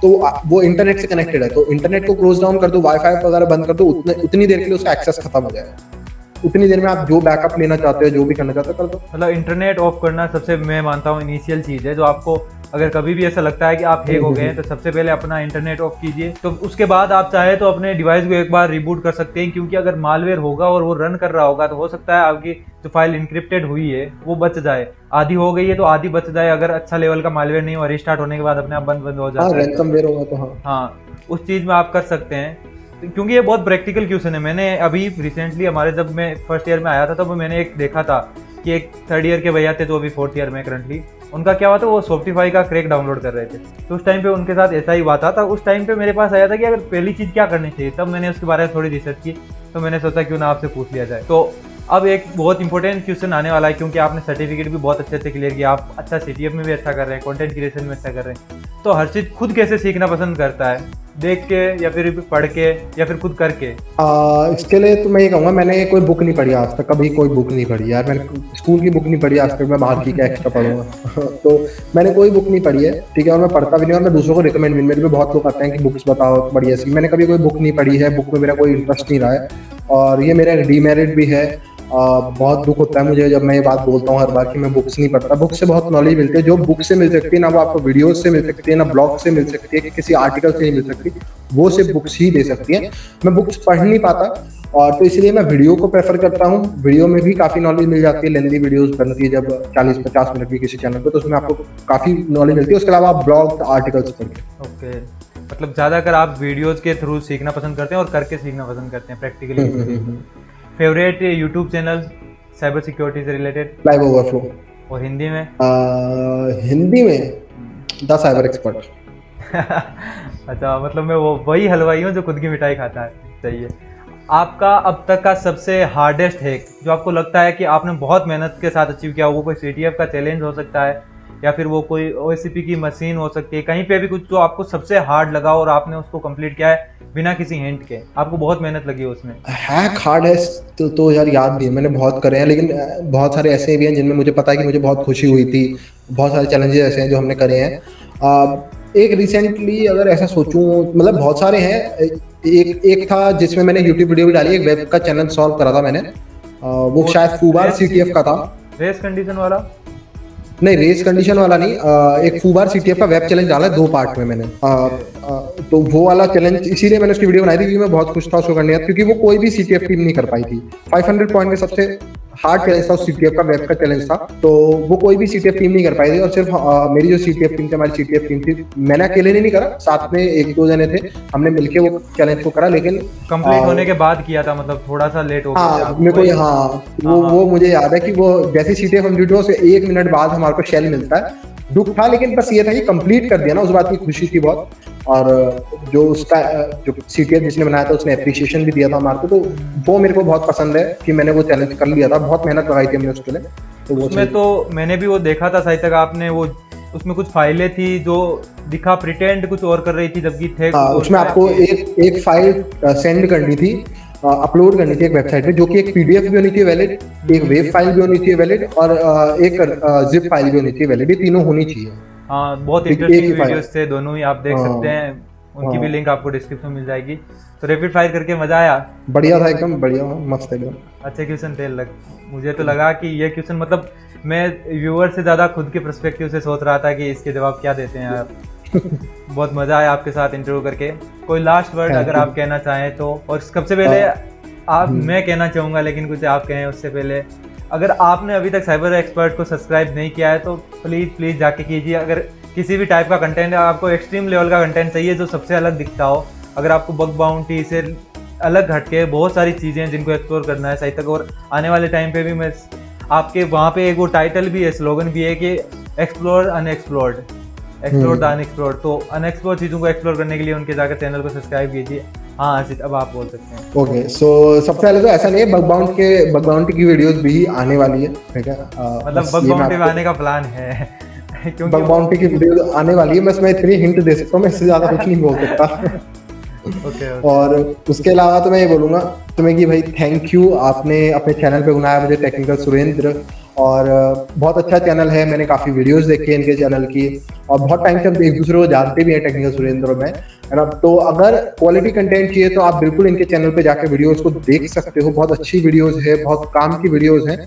तो वो इंटरनेट से कनेक्टेड है, तो इंटरनेट को क्लोज डाउन कर दो, वाईफाई वगैरह बंद कर दो, उतनी देर के लिए उसका एक्सेस खत्म हो जाएगा। उतनी देर में आप जो बैकअप लेना चाहते हो, जो भी करना चाहते हो, कर दो। मतलब इंटरनेट ऑफ करना सबसे, मैं मानता हूँ, इनिशियल चीज़ है जो आपको, अगर कभी भी ऐसा लगता है कि आप हैक हो गए हैं, तो सबसे पहले अपना इंटरनेट ऑफ कीजिए। तो उसके बाद आप चाहे तो अपने डिवाइस को एक बार रिबूट कर सकते हैं, क्योंकि अगर मालवेयर होगा और वो रन कर रहा होगा तो हो सकता है आपकी जो फाइल इंक्रिप्टेड हुई है वो बच जाए, आधी हो गई है तो आधी बच जाए, अगर अच्छा लेवल का मालवेयर नहीं हो, रिस्टार्ट होने के बाद अपने आप बंद हो जाता है। रैंसमवेयर होगा तो हाँ, उस चीज़ में आप कर सकते हैं, क्योंकि ये बहुत प्रैक्टिकल क्वेश्चन है। मैंने अभी रिसेंटली हमारे, जब मैं फर्स्ट ईयर में आया था, तब मैंने एक देखा था कि एक थर्ड ईयर के भैया थे जो अभी फोर्थ ईयर में करंटली, उनका क्या हुआ था, वो शॉपिफाई का क्रैक डाउनलोड कर रहे थे, तो उस टाइम पे उनके साथ ऐसा ही हुआ था। तो उस टाइम पे मेरे पास आया था कि अगर पहली चीज़ क्या करनी चाहिए, तब मैंने उसके बारे में थोड़ी रिसर्च की, तो मैंने सोचा क्यों ना आपसे पूछ लिया जाए। तो अब एक बहुत इंपॉर्टेंट क्वेश्चन आने वाला है, क्योंकि आपने सर्टिफिकेट भी बहुत अच्छे से क्लियर किया, आप अच्छा CTF में भी अच्छा कर रहे हैं, कंटेंट क्रिएशन में अच्छा कर रहे हैं, तो हर चीज़ खुद कैसे सीखना पसंद करता है, देख के या फिर पढ़ के या फिर खुद करके? इसके लिए तो मैं ये कहूँगा, मैंने कोई बुक नहीं पढ़ी आज तक, कभी कोई बुक नहीं पढ़ी यार, मैंने स्कूल की बुक नहीं पढ़ी आज तक, मैं बाहर की क्या एक्स्ट्रा पढ़ूंगा तो मैंने कोई बुक नहीं पढ़ी है, ठीक है, और मैं पढ़ता भी नहीं, और मैं दूसरों को रिकमेंड भी, मेरे पे बहुत लोग आते हैं कि बुक्स बताओ बढ़िया सी, मैंने कभी कोई बुक नहीं पढ़ी है, बुक में मेरा कोई इंटरेस्ट नहीं रहा है, और ये मेरा डीमेरिट भी है। बहुत दुख होता है मुझे जब मैं ये बात बोलता हूँ हर बार कि मैं बुक्स नहीं पढ़ता। बुक से बहुत नॉलेज मिलती है, जो बुक से मिल सकती है ना वो आपको वीडियोस से मिल सकती है, ना ब्लॉग से मिल सकती है, किसी आर्टिकल से नहीं मिल सकती, वो सिर्फ बुक्स ही दे सकती है। मैं बुक्स पढ़ नहीं पाता, और तो इसलिए मैं वीडियो को प्रेफर करता हूँ। वीडियो में भी काफ़ी नॉलेज मिल जाती है, लेंदी वीडियोस बनती है जब 40-50 मिनट की किसी चैनल पर, तो उसमें आपको काफ़ी नॉलेज मिलती है। उसके अलावा आप ब्लॉग आर्टिकल्स पढ़िए। ओके, मतलब ज़्यादातर आप वीडियोज़ के थ्रू सीखना पसंद करते हैं और करके सीखना पसंद करते हैं practically. Favourite YouTube channel cyber security से रिलेटेड? Live overflow. और हिंदी में? हिंदी में द साइबर एक्सपर्ट। अच्छा, मतलब मैं वही हलवाई हूँ जो खुद की मिठाई खाता है। सही है। आपका अब तक का सबसे हार्डेस्ट हैक जो आपको लगता है कि आपने बहुत मेहनत के साथ अचीव किया, वो कोई CTF का चैलेंज हो सकता है, या फिर वो कोई OSCP की मशीन हो सकती है, कहीं पे भी कुछ जो आपको सबसे हार्ड लगा और आपने उसको कंप्लीट किया है बिना किसी हिंट के, आपको बहुत मेहनत लगी उसमें? हैक हार्ड है तो यार याद नहीं है, मैंने बहुत करे हैं, लेकिन बहुत सारे ऐसे भी हैं जिनमें मुझे पता है कि मुझे बहुत खुशी हुई थी। बहुत सारे चैलेंजेस ऐसे हैं जो हमने करे हैं। एक रिसेंटली अगर ऐसा सोचूं, मतलब बहुत सारे हैं। एक था जिसमें मैंने यूट्यूब वीडियो भी डाली, एक वेब का चैलेंज सॉल्व करा था मैंने। वो शायद फूबार CTF का था। रेस कंडीशन वाला? नहीं, रेस कंडीशन वाला नहीं। एक फूबार CTF का वेब चैलेंज डाला है 2 पार्ट में मैंने। तो वो वाला चैलेंज इसीलिए मैंने उसकी वीडियो बनाई थी, क्योंकि मैं बहुत खुश था उसको करने का, क्योंकि वो कोई भी CTF टीम नहीं कर पाई थी। 500 पॉइंट में सबसे हार्ड चैलेंज था, CTF का वेब का चैलेंज था, तो वो कोई भी CTF टीम नहीं कर पाई थी। और सिर्फ मेरी जो CTF टीम थी, हमारी CTF टीम थी, मैंने अकेले नहीं करा, साथ में 1-2 जने थे, हमने मिलके वो चैलेंज को करा। लेकिन कंप्लीट होने के बाद किया था, मतलब थोड़ा सा लेट हो गया हाँ मेरे को, हाँ वो मुझे याद है कि वो जैसे CTF कंप्लीट हुआ उसके 1 मिनट बाद हमारे को शेल मिलता है। दुख था, लेकिन बस ये था कि कंप्लीट कर दिया ना, उस बात की खुशी थी बहुत। और जो उसका जो CTF जिसने बनाया था उसने एप्रिसिएशन भी दिया था हमारे को, तो वो मेरे को बहुत पसंद है कि मैंने वो चैलेंज कर लिया था। बहुत मेहनत लगाई थी हमने उसके लिए। तो वो उसमें तो मैंने भी वो देखा था शायद तक आपने वो, उसमें कुछ फाइलें थी जो दिखा प्रिटेंड कुछ और कर रही थी जबकि थे। उसमें आपको एक फाइल सेंड करनी थी, अपलोड करनी थी एक वेबसाइट पे, जो कि एक PDF भी होनी थी वैलिड, एक वेब फाइल भी होनी थी वैलिड, और एक जिप फाइल भी होनी थी वैलिड। ये तीनों होनी चाहिए। हाँ, बहुत इंटरेस्टिंग वीडियोस थे दोनों ही, आप देख सकते हैं, उनकी भी लिंक आपको डिस्क्रिप्शन में मिल जाएगी। तो रैपिड फायर करके मजा आया? बढ़िया था, एकदम बढ़िया, मस्त एकदम। अच्छे क्वेश्चन थे। मुझे तो लगा कि ये क्वेश्चन, मतलब मैं व्यूअर से ज्यादा खुद के पर्सपेक्टिव से सोच रहा था कि इसके जवाब क्या देते हैं आप। बहुत मजा आया आपके साथ इंटरव्यू करके। कोई लास्ट वर्ड अगर आप कहना चाहें तो? और सबसे पहले मैं कहना चाहूंगा, लेकिन कुछ आप कहें उससे पहले, अगर आपने अभी तक साइबर एक्सपर्ट को सब्सक्राइब नहीं किया है तो प्लीज जाके कीजिए। अगर किसी भी टाइप का कंटेंट, आपको एक्सट्रीम लेवल का कंटेंट चाहिए जो सबसे अलग दिखता हो, अगर आपको बग बाउंटी से अलग हटके बहुत सारी चीज़ें हैं जिनको एक्सप्लोर करना है सही तक, और आने वाले टाइम पे भी मैं आपके वहाँ पे एक वो टाइटल भी है, स्लोगन भी है कि explore unexplored, explore the unexplored. तो अनएक्सप्लोर चीज़ों को एक्सप्लोर करने के लिए उनके जाकर चैनल को सब्सक्राइब कीजिए। हाँ हर्षित, अब आप बोल सकते हैं। ओके, सो सबसे पहले तो ऐसा नहीं है, बग बाउंटी की वीडियोस भी आने वाली है, ठीक है? मतलब बग बाउंटी में आने का प्लान है? क्योंकि बग बाउंटी की वीडियो आने वाली है, बस मैं इतनी हिंट दे सकता हूँ, मैं इससे ज्यादा कुछ नहीं बोल सकता। ओके। और उसके अलावा तो मैं ये बोलूंगा तुम्हें कि भाई थैंक यू, आपने अपने चैनल पे बुलाया मुझे, टेक्निकल सुरेंद्र। और बहुत अच्छा चैनल है, मैंने काफ़ी वीडियोस देखे इनके चैनल की, और बहुत टाइम से हम एक दूसरे को जानते भी हैं, टेक्निकल सुरेंद्र में, है ना? तो अगर क्वालिटी कंटेंट चाहिए तो आप बिल्कुल इनके चैनल पे जाके वीडियोस को देख सकते हो। बहुत अच्छी वीडियोस है, बहुत काम की वीडियोस हैं।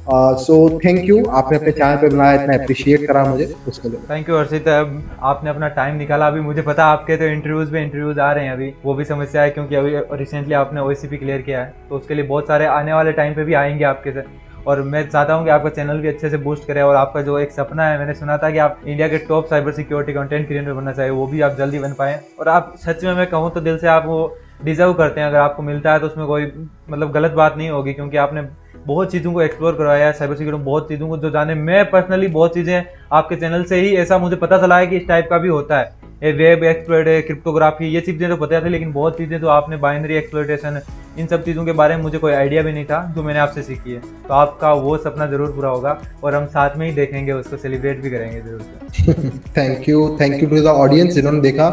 सो थैंक यू, आपने अपने चैनल पे बुलाया, इतना अप्रिशिएट करा मुझे, उसके लिए थैंक यू हर्षित। आपने अपना टाइम निकाला। अभी मुझे पता आपके तो इंटरव्यूज आ रहे हैं अभी, वो भी समस्या है क्योंकि अभी रिसेंटली आपने OSCP क्लियर किया है, तो उसके लिए बहुत सारे आने वाले टाइम पे भी आएंगे आपके से। और मैं चाहता हूं कि आपका चैनल भी अच्छे से बूस्ट करे, और आपका जो एक सपना है, मैंने सुना था कि आप इंडिया के top cyber security content creator बनना चाहिए, वो भी आप जल्दी बन पाएँ। और आप सच में, मैं कहूँ तो दिल से आप वो डिजर्व करते हैं। अगर आपको मिलता है तो उसमें कोई मतलब गलत बात नहीं होगी, क्योंकि आपने बहुत चीज़ों को एक्सप्लोर करवाया है साइबर सिक्योरिटी में, बहुत चीज़ों को जो जाने। मैं पर्सनली बहुत चीज़ें आपके चैनल से ही ऐसा मुझे पता चला है कि इस टाइप का भी होता है, ये वेब एक्सप्लोइट है, क्रिप्टोग्राफी, ये चीज़ें तो पता थी, लेकिन बहुत चीज़ें तो आपने बाइनरी एक्सप्लोइटेशन, इन सब चीज़ों के बारे में मुझे कोई आइडिया भी नहीं था, जो मैंने आपसे सीखी है। तो आपका वो सपना ज़रूर पूरा होगा, और हम साथ में ही देखेंगे, उसको सेलिब्रेट भी करेंगे जरूर। Thank you to the audience जिन्होंने देखा,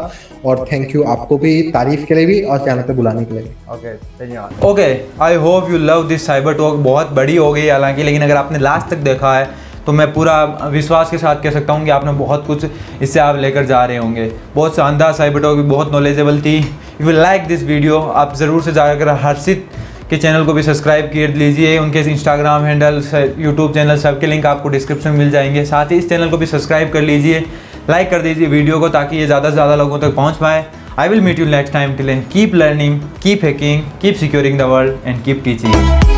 और थैंक यू आपको भी, तारीफ के लिए भी और चैनल पे बुलाने के लिए भी। ओके, धन्यवाद। Okay, I hope you love this cyber talk. बहुत बड़ी हो गई हालांकि, लेकिन अगर आपने लास्ट तक देखा है तो मैं पूरा विश्वास के साथ कह सकता हूँ कि आपने बहुत कुछ इससे आप लेकर जा रहे होंगे। बहुत शानदार साइबर टॉक, बहुत नॉलेजेबल थी। You will like this video. आप ज़रूर से जाकर हर्षित के चैनल को भी सब्सक्राइब कर लीजिए। उनके इंस्टाग्राम हैंडल, यूट्यूब चैनल, सबके लिंक आपको डिस्क्रिप्शन में मिल जाएंगे। साथ ही इस चैनल को भी सब्सक्राइब कर लीजिए, लाइक कर दीजिए वीडियो को, ताकि ये ज़्यादा से ज़्यादा लोगों तक पहुँच पाए। I will meet you next time. Till then, keep learning, keep hacking, keep securing the world, and keep teaching.